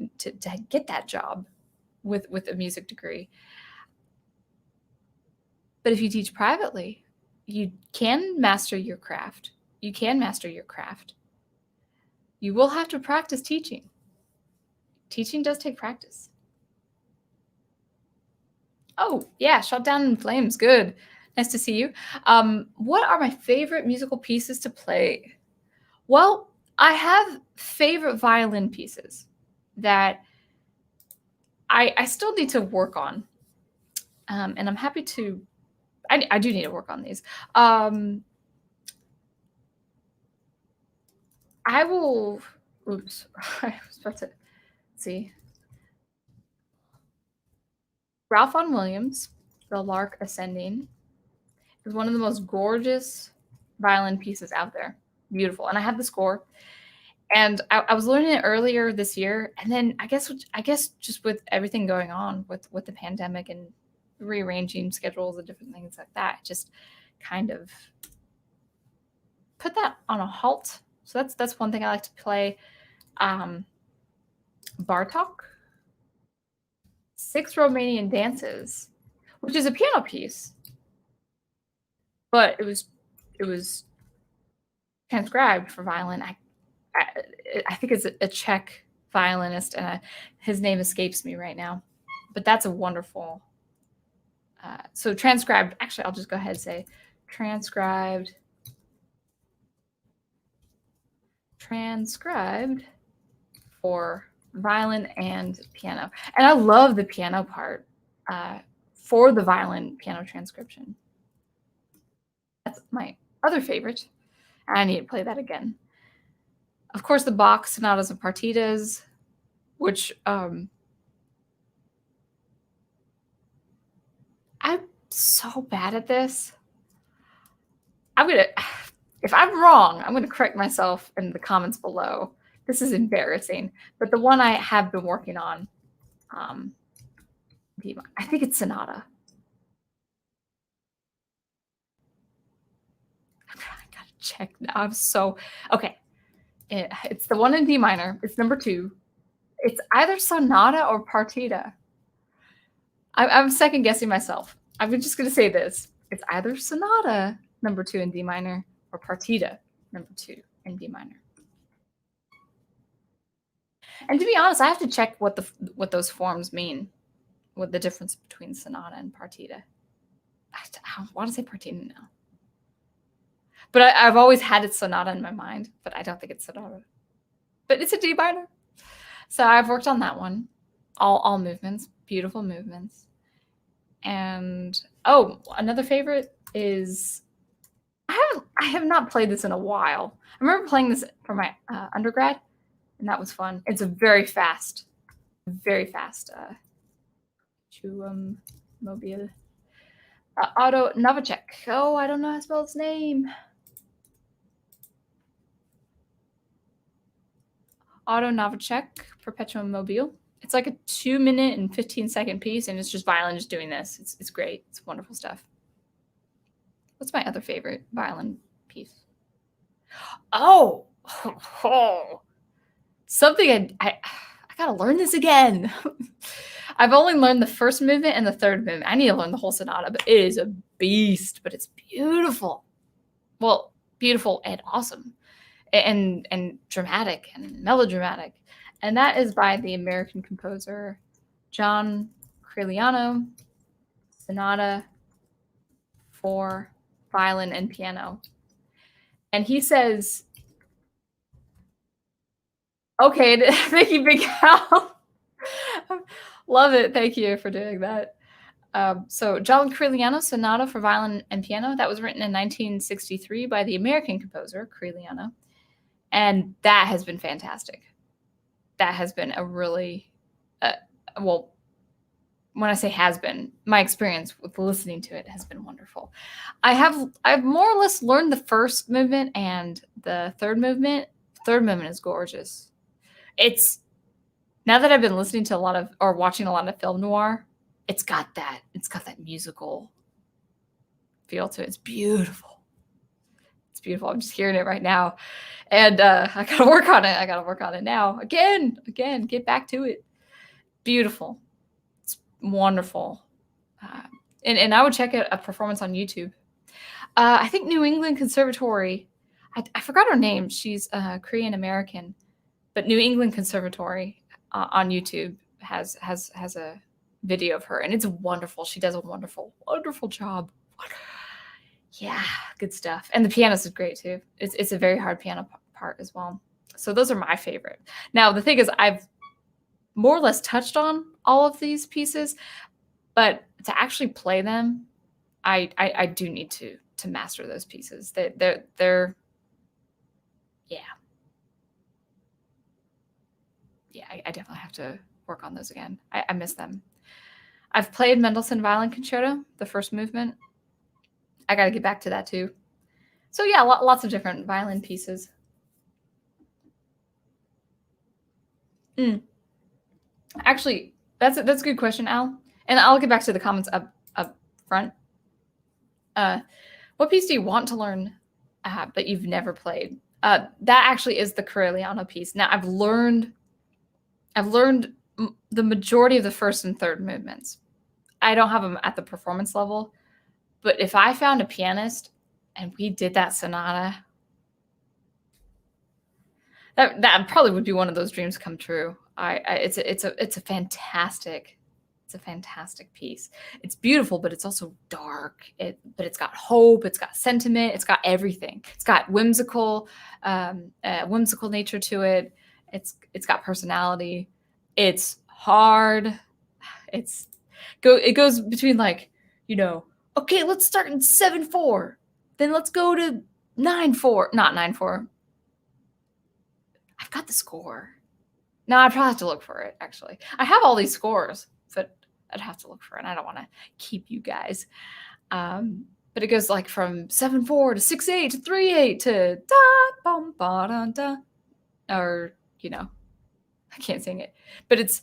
get that job with a music degree. But if you teach privately, you can master your craft. You can master your craft. You will have to practice teaching. Teaching does take practice. Oh, yeah, Shot Down in Flames. Good. Nice to see you. What are my favorite musical pieces to play? Well, I have favorite violin pieces that I still need to work on. And I'm happy to, I do need to work on these. I will, oops, I was about to see. Ralph Vaughan Williams, The Lark Ascending, is one of the most gorgeous violin pieces out there. Beautiful. And I have the score. And I was learning it earlier this year. And then I guess just with everything going on with the pandemic and rearranging schedules and different things like that, just kind of put that on a halt. So that's one thing I like to play. Bartok, 6 Romanian Dances, which is a piano piece, but it was transcribed for violin. I think it's a Czech violinist, and his name escapes me right now. But that's a wonderful. So transcribed. Actually, I'll just go ahead and say transcribed for violin and piano. And I love the piano part for the violin piano transcription. That's my other favorite. I need to play that again. Of course, the Bach sonatas and partitas, which I'm so bad at this. If I'm wrong, I'm gonna correct myself in the comments below. This is embarrassing. But the one I have been working on, I think it's Sonata. I gotta check now. I'm so okay. It's the one in D minor. It's number 2. It's either Sonata or Partita. I'm second guessing myself. I'm just gonna say this. It's either Sonata number 2 in D minor or Partita number 2 in D minor. And to be honest, I have to check what those forms mean, what the difference between Sonata and Partita. I want to say Partita now. But I've always had it Sonata in my mind, but I don't think it's Sonata. But it's a D minor. So I've worked on that one. All movements, beautiful movements. And another favorite is I have not played this in a while. I remember playing this for my undergrad, and that was fun. It's a very fast mobile. Otto Novacek. Oh, I don't know how to spell his name. Otto Novacek, Perpetuum Mobile. It's like a 2-minute and 15-second piece, and it's just violin just doing this. It's great. It's wonderful stuff. What's my other favorite violin piece? Oh, something I gotta learn this again. I've only learned the first movement and the third movement. I need to learn the whole sonata, but it is a beast. But it's beautiful. Well, beautiful and awesome, and dramatic and melodramatic. And that is by the American composer John Crilliano, Sonata for Violin and Piano. And he says, okay, thank you, Big Al. Love it. Thank you for doing that. So John Crilliano Sonata for Violin and Piano, that was written in 1963 by the American composer Crilliano. And that has been fantastic. That has been a really, well, when I say has been, my experience with listening to it has been wonderful. I've more or less learned the first movement and the third movement. Third movement is gorgeous. It's, now that I've been listening to a lot of, or watching a lot of film noir, it's got that musical feel to it. It's beautiful. It's beautiful. I'm just hearing it right now. And I gotta work on it now. Again, get back to it. Beautiful. It's wonderful. And I would check out a performance on YouTube. I think New England Conservatory, I forgot her name. She's Korean American, but New England Conservatory on YouTube has a video of her, and it's wonderful. She does a wonderful job. Yeah, good stuff. And the pianist is great too. It's a very hard piano part as well. So those are my favorite. Now the thing is, I've more or less touched on all of these pieces, but to actually play them, I do need to master those pieces. They're yeah. I definitely have to work on those again. I miss them. I've played Mendelssohn Violin Concerto, the first movement. I got to get back to that too. So yeah, lots of different violin pieces. Actually, that's a good question, Al. And I'll get back to the comments up front. What piece do you want to learn, but you've never played? That actually is the Crilliano piece. Now I've learned the majority of the first and third movements. I don't have them at the performance level, but if I found a pianist and we did that sonata, that probably would be one of those dreams come true. It's a fantastic piece. It's beautiful, but it's also dark. But it's got hope. It's got sentiment. It's got everything. It's got whimsical nature to it. It's got personality. It's hard. It goes between, like, okay, let's start in 7/4, then let's go to 9/4, not 9/4. I've got the score. No, I'd probably have to look for it. Actually, I have all these scores, but I'd have to look for it. And I don't want to keep you guys. But it goes like from 7/4 to 6/8 to 3/8 to da bum ba da da, or I can't sing it, but it's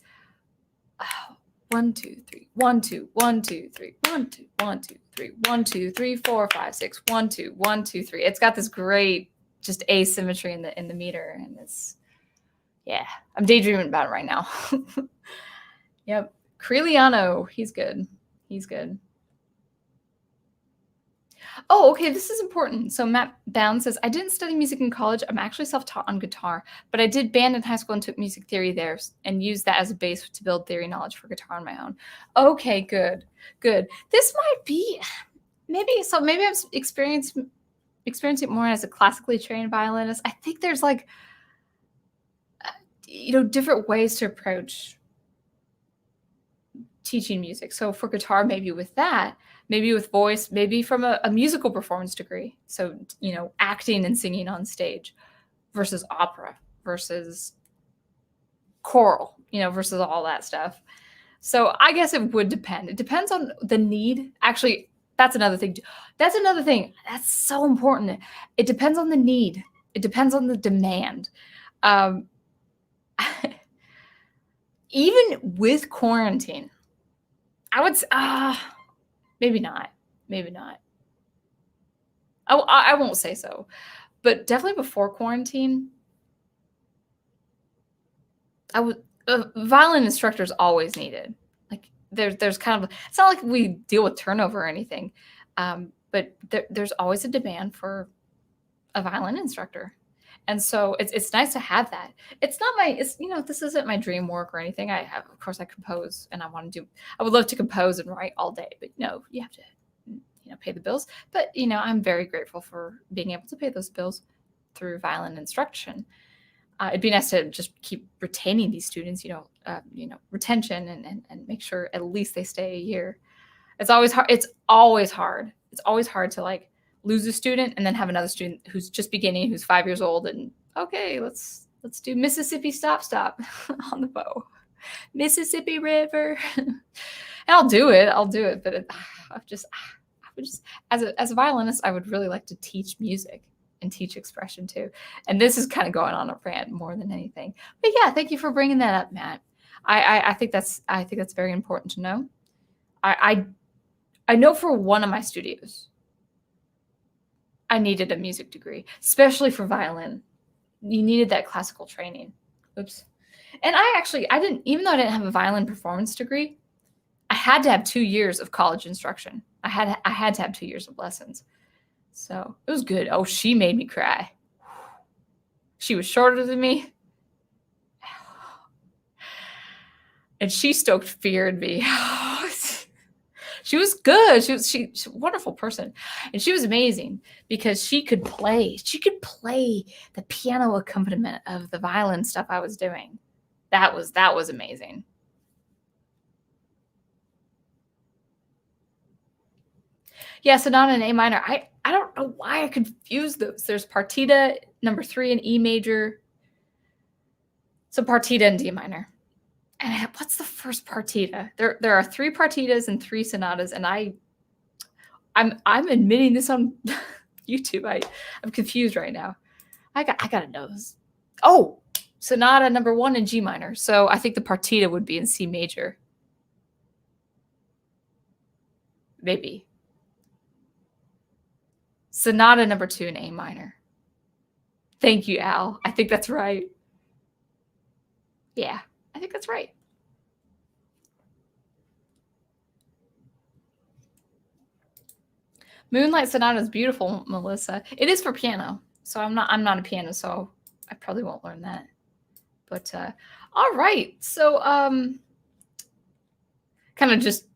1 2 3 1 2 1 2 3 1 2 1 2 3 1 2 3 4 5 6 1 2 1 2 3. It's got this great just asymmetry in the meter, and it's I'm daydreaming about it right now. Yep, Crilliano, he's good. Oh, okay, this is important. So Matt Bound says, I didn't study music in college. I'm actually self-taught on guitar, but I did band in high school and took music theory there and used that as a base to build theory knowledge for guitar on my own. Okay, good. This might be, maybe I'm experiencing it more as a classically trained violinist. I think there's like, different ways to approach teaching music. So for guitar, maybe with that, maybe with voice, maybe from a musical performance degree. So, acting and singing on stage versus opera versus choral, versus all that stuff. So I guess it would depend. It depends on the need. Actually, that's another thing. That's so important. It depends on the need. It depends on the demand. Even with quarantine, I would say, maybe not. I won't say so, but definitely before quarantine, I would. Violin instructors always needed. Like there's kind of, it's not like we deal with turnover or anything, but there's always a demand for a violin instructor. And so it's nice to have that. It's not this isn't my dream work or anything. Of course I compose and I would love to compose and write all day, but you have pay the bills. But I'm very grateful for being able to pay those bills through violin instruction. It'd be nice to just keep retaining these students, retention and make sure at least they stay a year. It's always hard. It's always hard. It's always hard to like lose a student and then have another student who's just beginning, who's 5 years old, and okay, let's do Mississippi Stop on the bow, Mississippi River. And I'll do it, but I would just as a violinist, I would really like to teach music and teach expression too. And this is kind of going on a rant more than anything. But yeah, thank you for bringing that up, Matt. I think that's very important to know. I know for one of my studios, I needed a music degree, especially for violin. You needed that classical training. Oops. And I didn't, even though I didn't have a violin performance degree, I had to have 2 years of college instruction. I had to have 2 years of lessons. So it was good. Oh, she made me cry. She was shorter than me. And she stoked fear in me. She was good. She's a wonderful person. And she was amazing because she could play the piano accompaniment of the violin stuff I was doing. That was amazing. Yeah, Sonata in A minor. I don't know why I confused those. There's partita number 3 in E major. So partita in D minor. And what's the first partita? There are 3 partitas and 3 sonatas, and I'm admitting this on YouTube. I'm confused right now. I gotta know this. Oh, sonata number 1 in G minor. So I think the partita would be in C major. Maybe. Sonata number 2 in A minor. Thank you, Al. I think that's right. Yeah, I think that's right. Moonlight Sonata is beautiful, Melissa. It is for piano. So I'm not a pianist, so I probably won't learn that. But all right. So kind of just,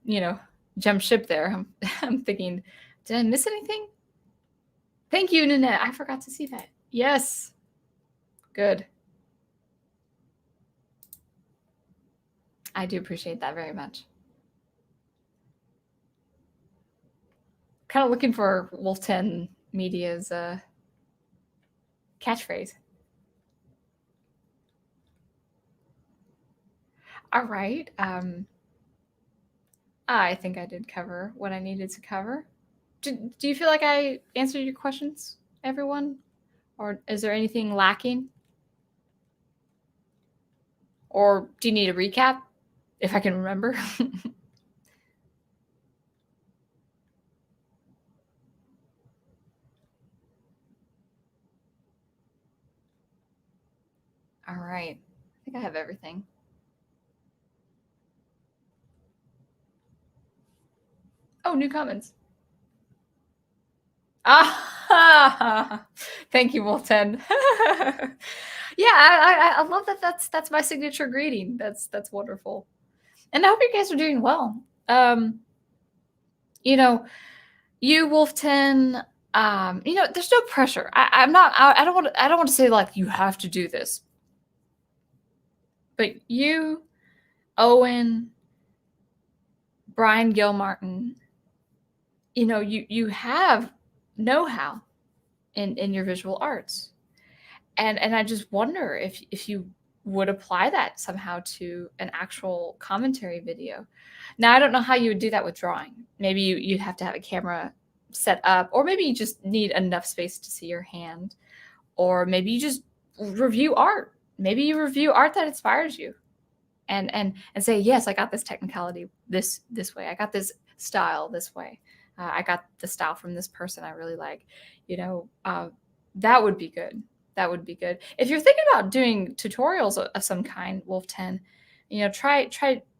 jump ship there. I'm thinking, did I miss anything? Thank you, Nanette. I forgot to see that. Yes. Good. I do appreciate that very much. Kind of looking for Wolf 10 Media's catchphrase. All right. I think I did cover what I needed to cover. Do you feel like I answered your questions, everyone? Or is there anything lacking? Or do you need a recap, if I can remember? All right. I think I have everything. Oh, new comments. Thank you, Wolf10. Yeah, I love that. That's my signature greeting. That's wonderful. And I hope you guys are doing well. You Wolf10, there's no pressure. I don't want to say like you have to do this. But you, Owen, Brian Gilmartin, you have know-how in your visual arts. And I just wonder if you would apply that somehow to an actual commentary video. Now, I don't know how you would do that with drawing. Maybe you'd have to have a camera set up, or maybe you just need enough space to see your hand, or maybe you just review art. Maybe you review art that inspires you and say, yes, I got this technicality this way. I got this style this way. I got the style from this person I really like. That would be good. That would be good. If you're thinking about doing tutorials of some kind, Wolf10, try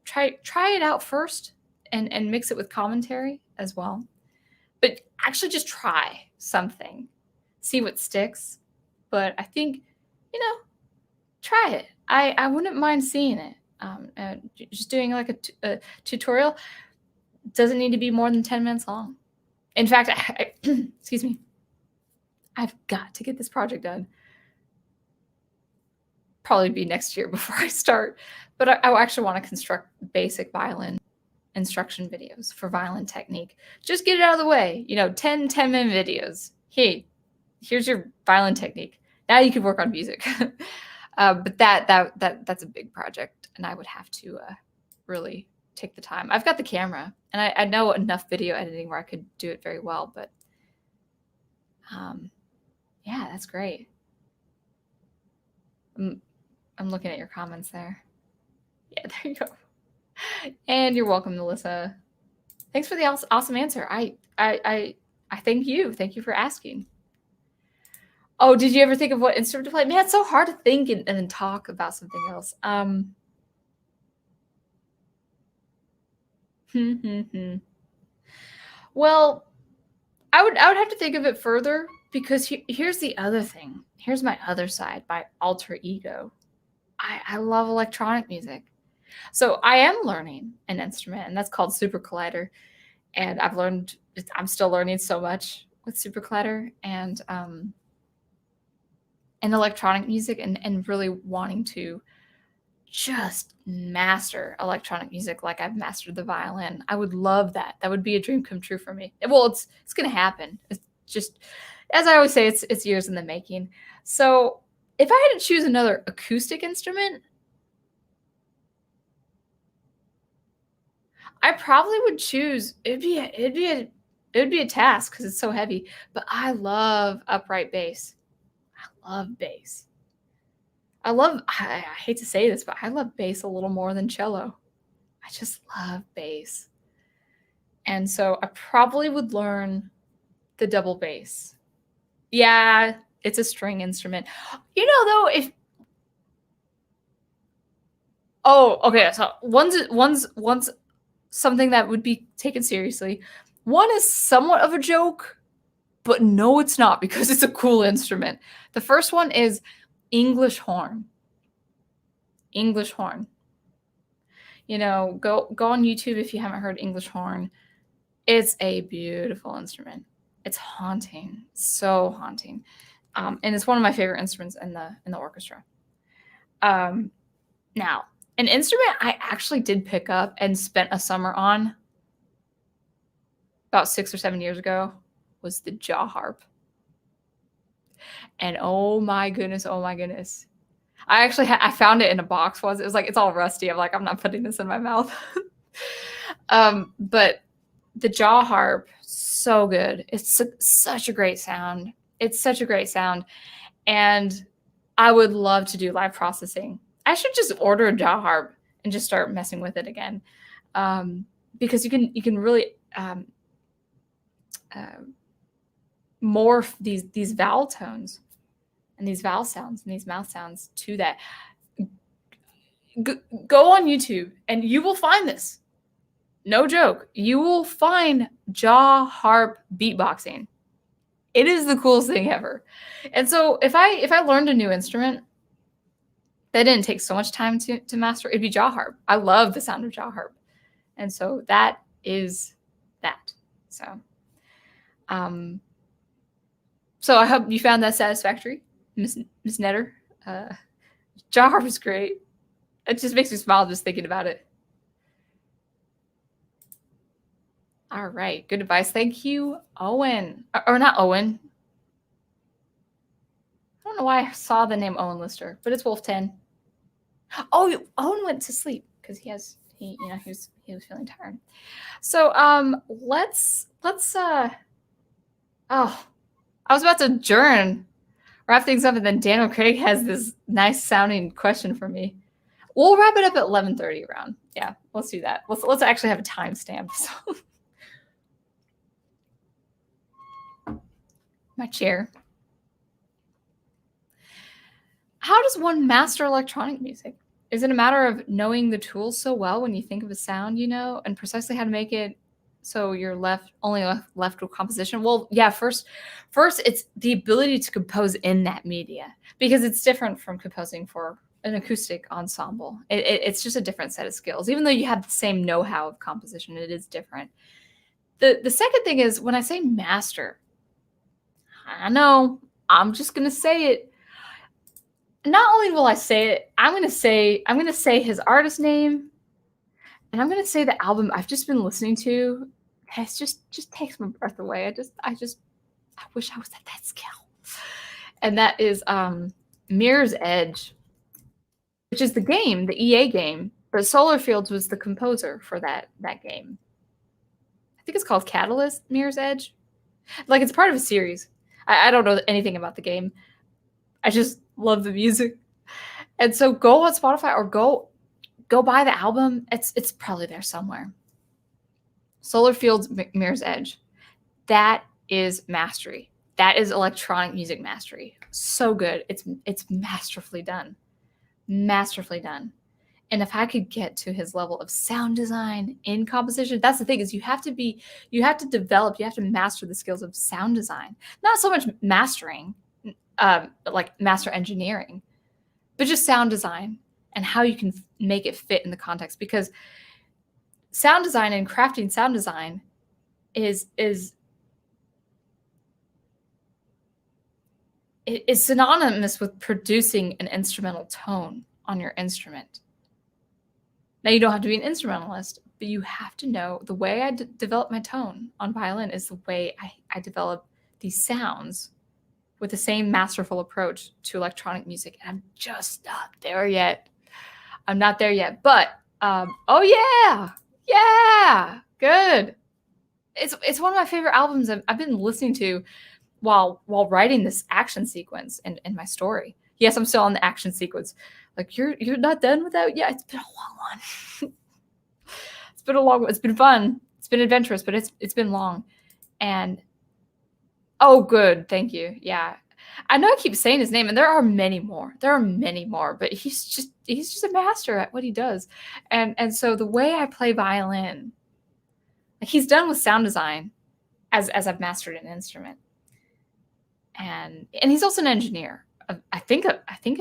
it out first and mix it with commentary as well. But actually just try something. See what sticks. But I think, try it. I wouldn't mind seeing it. Just doing like a tutorial doesn't need to be more than 10 minutes long. In fact, excuse me, I've got to get this project done. Probably be next year before I start. But I actually want to construct basic violin instruction videos for violin technique. Just get it out of the way. 10-minute videos. Hey, here's your violin technique. Now you can work on music. But that's a big project, and I would have to really take the time. I've got the camera, and I know enough video editing where I could do it very well. But yeah, that's great. I'm looking at your comments there. Yeah, there you go. And you're welcome, Melissa. Thanks for the awesome answer. I thank you. Thank you for asking. Oh, did you ever think of what instrument to play? Man, it's so hard to think and then talk about something else. Well, I would have to think of it further, because here's the other thing. Here's my other side, my alter ego. I love electronic music. So I am learning an instrument, and that's called SuperCollider. And I'm still learning so much with SuperCollider and electronic music, and really wanting to just master electronic music like I've mastered the violin. I would love that. That would be a dream come true for me. Well, it's going to happen. It's just, as I always say, it's years in the making. So if I had to choose another acoustic instrument, I probably would choose. It'd be a task because it's so heavy. But I love upright bass. I love bass. I hate to say this, but I love bass a little more than cello. I just love bass. And so I probably would learn the double bass. Yeah, it's a string instrument. Though, okay. So one's something that would be taken seriously. One is somewhat of a joke, but no, it's not, because it's a cool instrument. The first one is English horn. English horn. Go on YouTube if you haven't heard English horn. It's a beautiful instrument. It's haunting, so haunting, and it's one of my favorite instruments in the orchestra. Now, an instrument I actually did pick up and spent a summer on about 6 or 7 years ago was the jaw harp. And oh my goodness. I actually I found it in a box once. It was like, it's all rusty. I'm like, I'm not putting this in my mouth. But the jaw harp, so good. It's such a great sound. And I would love to do live processing. I should just order a jaw harp and just start messing with it again. Because you can really morph these vowel tones and these vowel sounds and these mouth sounds to that. Go on YouTube and you will find this. No joke. You will find jaw harp beatboxing. It is the coolest thing ever. And so if I learned a new instrument that didn't take so much time to master, it'd be jaw harp. I love the sound of jaw harp. And so that is that. So so I hope you found that satisfactory, Miss Netter. Jaw harp is great. It just makes me smile just thinking about it. All right, good advice. Thank you, Owen. Or not Owen. I don't know why I saw the name Owen Lister, but it's Wolf 10. Oh, Owen went to sleep because he was feeling tired. So let's I was about to adjourn, wrap things up, and then Daniel Craig has this nice sounding question for me. We'll wrap it up at 11:30 around. Yeah, let's do that. Let's actually have a timestamp. So. My chair. How does one master electronic music? Is it a matter of knowing the tools so well when you think of a sound, and precisely how to make it so you're only left with composition? Well, yeah, first it's the ability to compose in that media, because it's different from composing for an acoustic ensemble. It's just a different set of skills. Even though you have the same know-how of composition, it is different. The second thing is when I say master, I know I'm just gonna say it. Not only will I say it, I'm gonna say his artist name, and I'm gonna say the album I've just been listening to. It just takes my breath away. I wish I was at that skill. And that is Mirror's Edge, which is the game, the EA game. But Solar Fields was the composer for that game. I think it's called Catalyst Mirror's Edge. Like, it's part of a series. I don't know anything about the game. I just love the music. And so go on Spotify or go buy the album. It's probably there somewhere. Solar Fields Mirror's Edge. That is mastery. That is electronic music mastery. So good. It's masterfully done. Masterfully done. And if I could get to his level of sound design in composition, that's the thing, is you have to master the skills of sound design. Not so much mastering, like master engineering, but just sound design and how you can make it fit in the context. Because sound design and crafting sound design is synonymous with producing an instrumental tone on your instrument. Now, you don't have to be an instrumentalist, but you have to know the way I develop my tone on violin is the way I develop these sounds with the same masterful approach to electronic music. And I'm just not there yet. I'm not there yet. But, oh yeah. Yeah. Good. It's one of my favorite albums I've been listening to while writing this action sequence in my story. Yes, I'm still on the action sequence. Like, you're not done with that? Yeah, it's been a long one. It's been a long one. It's been fun. It's been adventurous, but it's been long. And oh, good. Thank you. Yeah. I know I keep saying his name, and there are many more. But he's just a master at what he does. And so the way I play violin, like, he's done with sound design as I've mastered an instrument. And he's also an engineer. I think an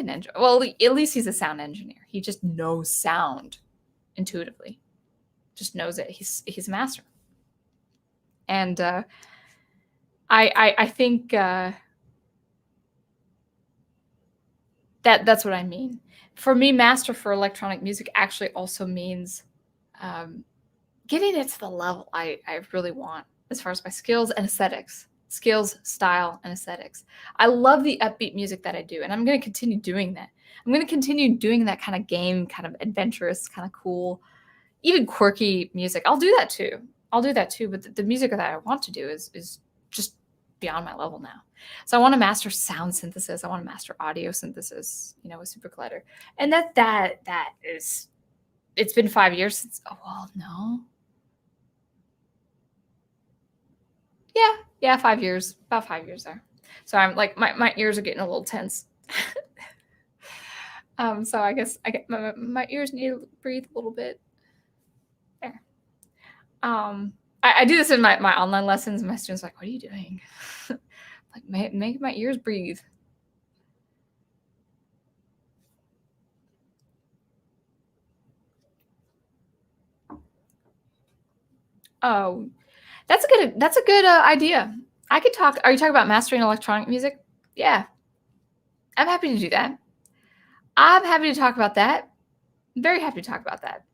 engineer. Well, at least he's a sound engineer. He just knows sound intuitively. Just knows it. He's a master. And I think that's what I mean. For me, master for electronic music actually also means getting it to the level I really want as far as my skills and aesthetics. Skills, style, and aesthetics. I love the upbeat music that I do, and I'm going to continue doing that. I'm going to continue doing that kind of game, kind of adventurous, kind of cool, even quirky music. I'll do that too. But the music that I want to do is just beyond my level now. So I want to master sound synthesis. I want to master audio synthesis, with SuperCollider. And that is, it's been 5 years since, oh, well, no. Yeah, 5 years. About 5 years there. So I'm like, my ears are getting a little tense. So I guess my ears need to breathe a little bit. There. I do this in my online lessons. My students are like, what are you doing? Like, make my ears breathe. Oh, that's a good idea. I could talk. Are you talking about mastering electronic music? Yeah, I'm happy to do that. I'm happy to talk about that. I'm very happy to talk about that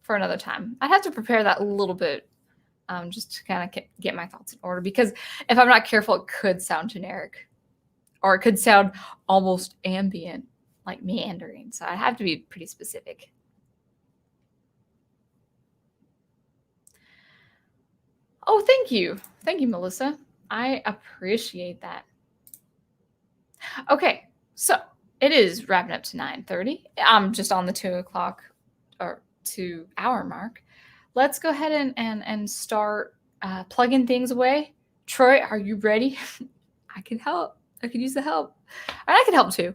for another time. I'd have to prepare that a little bit, just to kind of get my thoughts in order. Because if I'm not careful, it could sound generic, or it could sound almost ambient, like meandering. So I have to be pretty specific. Oh, thank you. Thank you, Melissa. I appreciate that. Okay, so it is wrapping up to 9:30. I'm just on the 2 o'clock or 2 hour mark. Let's go ahead and start plugging things away. Troy, are you ready? I can help. I could use the help. And I can help too.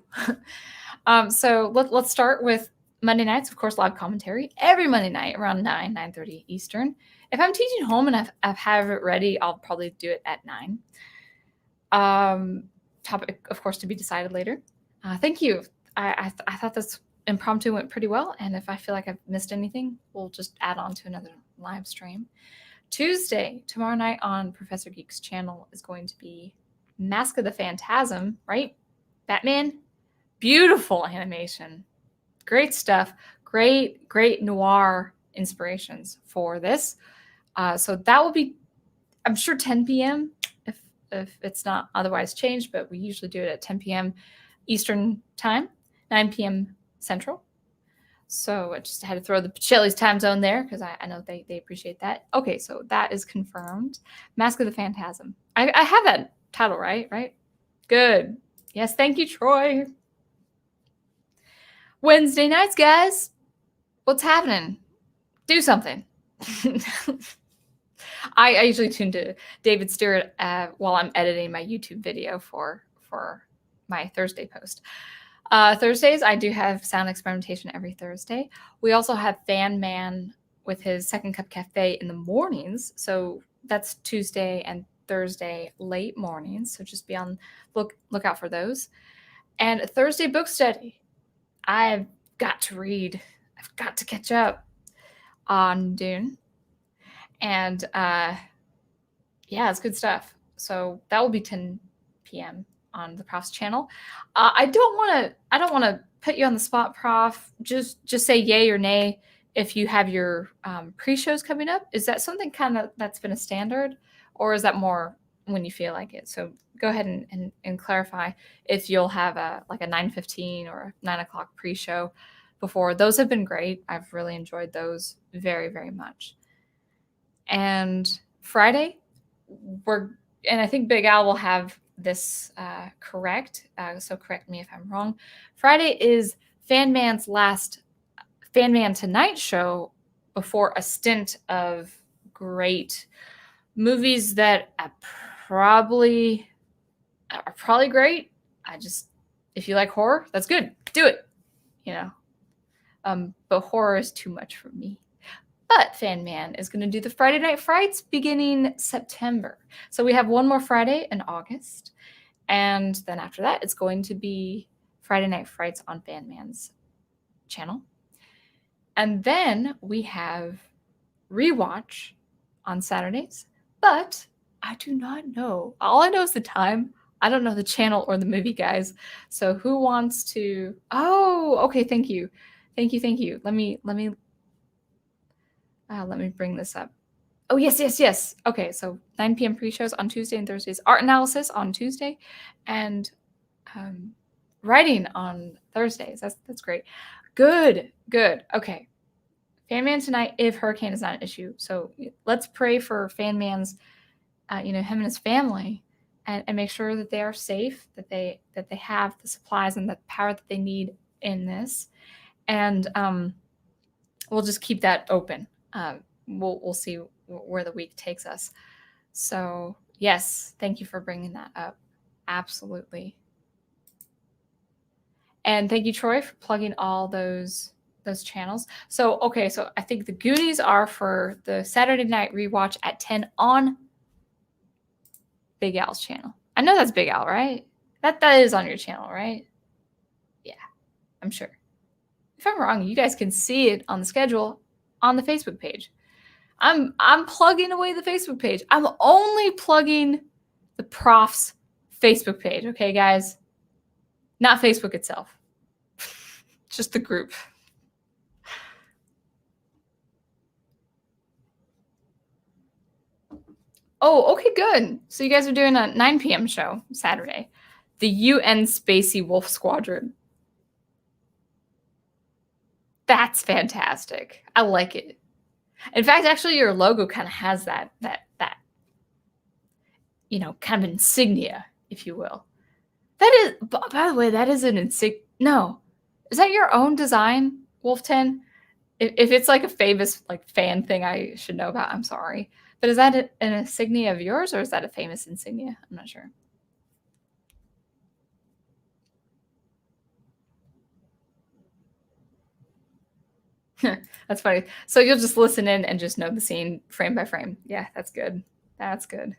So let's start with Monday nights, of course, live commentary every Monday night around 9:30 Eastern. If I'm teaching home and I've have it ready, I'll probably do it at 9. Topic, of course, to be decided later. Thank you. I thought this impromptu went pretty well, and if I feel like I've missed anything, we'll just add on to another live stream. Tuesday, tomorrow night on Professor Geek's channel is going to be Mask of the Phantasm, right? Batman. Beautiful animation. Great stuff. Great noir inspirations for this. So that will be, I'm sure, 10 p.m. if it's not otherwise changed, but we usually do it at 10 p.m. Eastern time, 9 p.m. Central. So I just had to throw the Shelley's time zone there because I know they appreciate that. Okay, so that is confirmed. Mask of the Phantasm. I have that title, right? Right? Good. Yes, thank you, Troy. Wednesday nights, guys. What's happening? Do something. I usually tune to David Stewart while I'm editing my YouTube video for my Thursday post. Thursdays, I do have sound experimentation every Thursday. We also have Fan Man with his Second Cup Cafe in the mornings. So that's Tuesday and Thursday late mornings. So just be on look out for those. And Thursday book study. I've got to read. I've got to catch up on Dune. And yeah, it's good stuff. So that will be 10 p.m. on the Prof's channel. I don't want to put you on the spot, Prof. Just say yay or nay if you have your pre-shows coming up. Is that something kind of that's been a standard, or is that more when you feel like it? So go ahead and clarify if you'll have a 9:15 or a 9 o'clock pre-show before. Those have been great. I've really enjoyed those very, very much. And Friday, and I think Big Al will have this correct, so correct me if I'm wrong. Friday is Fan Man's last Fan Man Tonight show before a stint of great movies that are probably great. If you like horror, that's good. Do it, but horror is too much for me. But Fan Man is going to do the Friday Night Frights beginning September. So we have one more Friday in August. And then after that, it's going to be Friday Night Frights on Fan Man's channel. And then we have Rewatch on Saturdays. But I do not know. All I know is the time. I don't know the channel or the movie, guys. So who wants to... Oh, okay, thank you. Thank you. Let me bring this up. Oh, yes. Okay, so 9 p.m. pre-shows on Tuesday and Thursdays. Art analysis on Tuesday. And writing on Thursdays. That's great. Good. Okay. Fan Man tonight if hurricane is not an issue. So let's pray for Fan Man's, him and his family and make sure that they are safe, that they have the supplies and the power that they need in this. And we'll just keep that open. We'll see where the week takes us. So yes, thank you for bringing that up. Absolutely. And thank you, Troy, for plugging all those channels. So okay, so I think the Goonies are for the Saturday night rewatch at 10 on Big Al's channel. I know that's Big Al, right? That is on your channel, right? Yeah, I'm sure. If I'm wrong, you guys can see it on the schedule on the Facebook page. I'm plugging away the Facebook page. I'm only plugging the Prof's Facebook page, okay, guys? Not Facebook itself. Just the group. Oh, okay, good. So you guys are doing a 9 p.m. show Saturday. The UN Spacey Wolf Squadron. That's fantastic. I like it. In fact, actually, your logo kind of has that kind of insignia, if you will. That is, by the way, that is an insignia. No, is that your own design, Wolf 10? If it's like a famous fan thing I should know about, I'm sorry. But is that an insignia of yours, or is that a famous insignia? I'm not sure. That's funny. So you'll just listen in and just know the scene frame by frame. Yeah, that's good. That's good.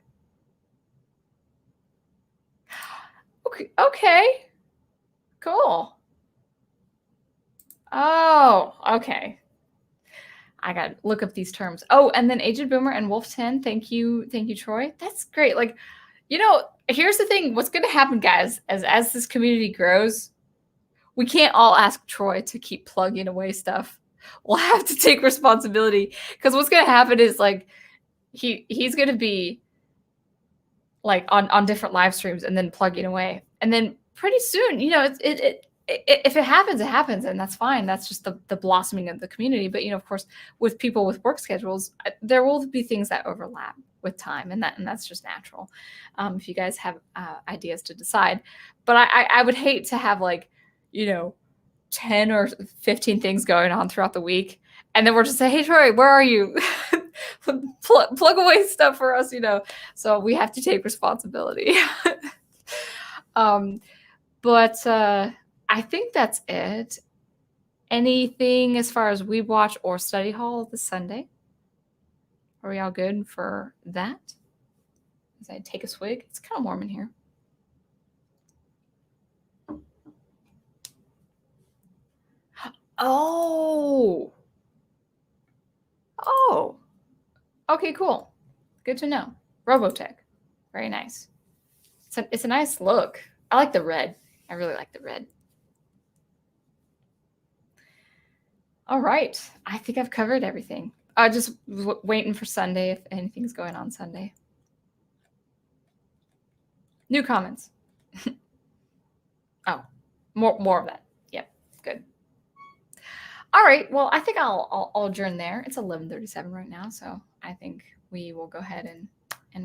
Okay. Cool. Oh, okay. I got to look up these terms. Oh, and then Aged Boomer and Wolf 10. Thank you, Troy. That's great. Like, here's the thing. What's going to happen, guys, as this community grows, we can't all ask Troy to keep plugging away stuff. We'll have to take responsibility, because what's going to happen is like he's going to be like on different live streams and then plugging away, and then pretty soon, if it happens, it happens, and that's fine. That's just the blossoming of the community. But of course, with people with work schedules, there will be things that overlap with time, and that's just natural. If you guys have ideas to decide, but I would hate to have 10 or 15 things going on throughout the week, and then we're just saying, hey Troy, where are you? plug away stuff for us, So we have to take responsibility. But I think that's it. Anything as far as we watch or study hall this Sunday? Are we all good for that? As I take a swig, it's kind of warm in here. Oh, okay, cool. Good to know. Robotech, very nice. It's a nice look. I like the red. I really like the red. All right. I think I've covered everything. Just waiting for Sunday if anything's going on Sunday. New comments. Oh, more of that. Yep, good. All right. Well, I think I'll adjourn there. It's 11:37 right now, so I think we will go ahead and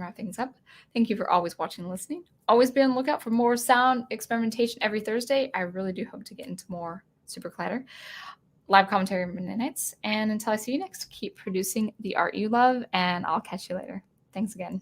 wrap things up. Thank you for always watching and listening. Always be on the lookout for more sound experimentation every Thursday. I really do hope to get into more SuperCollider. Live commentary Monday nights. And until I see you next, keep producing the art you love, and I'll catch you later. Thanks again.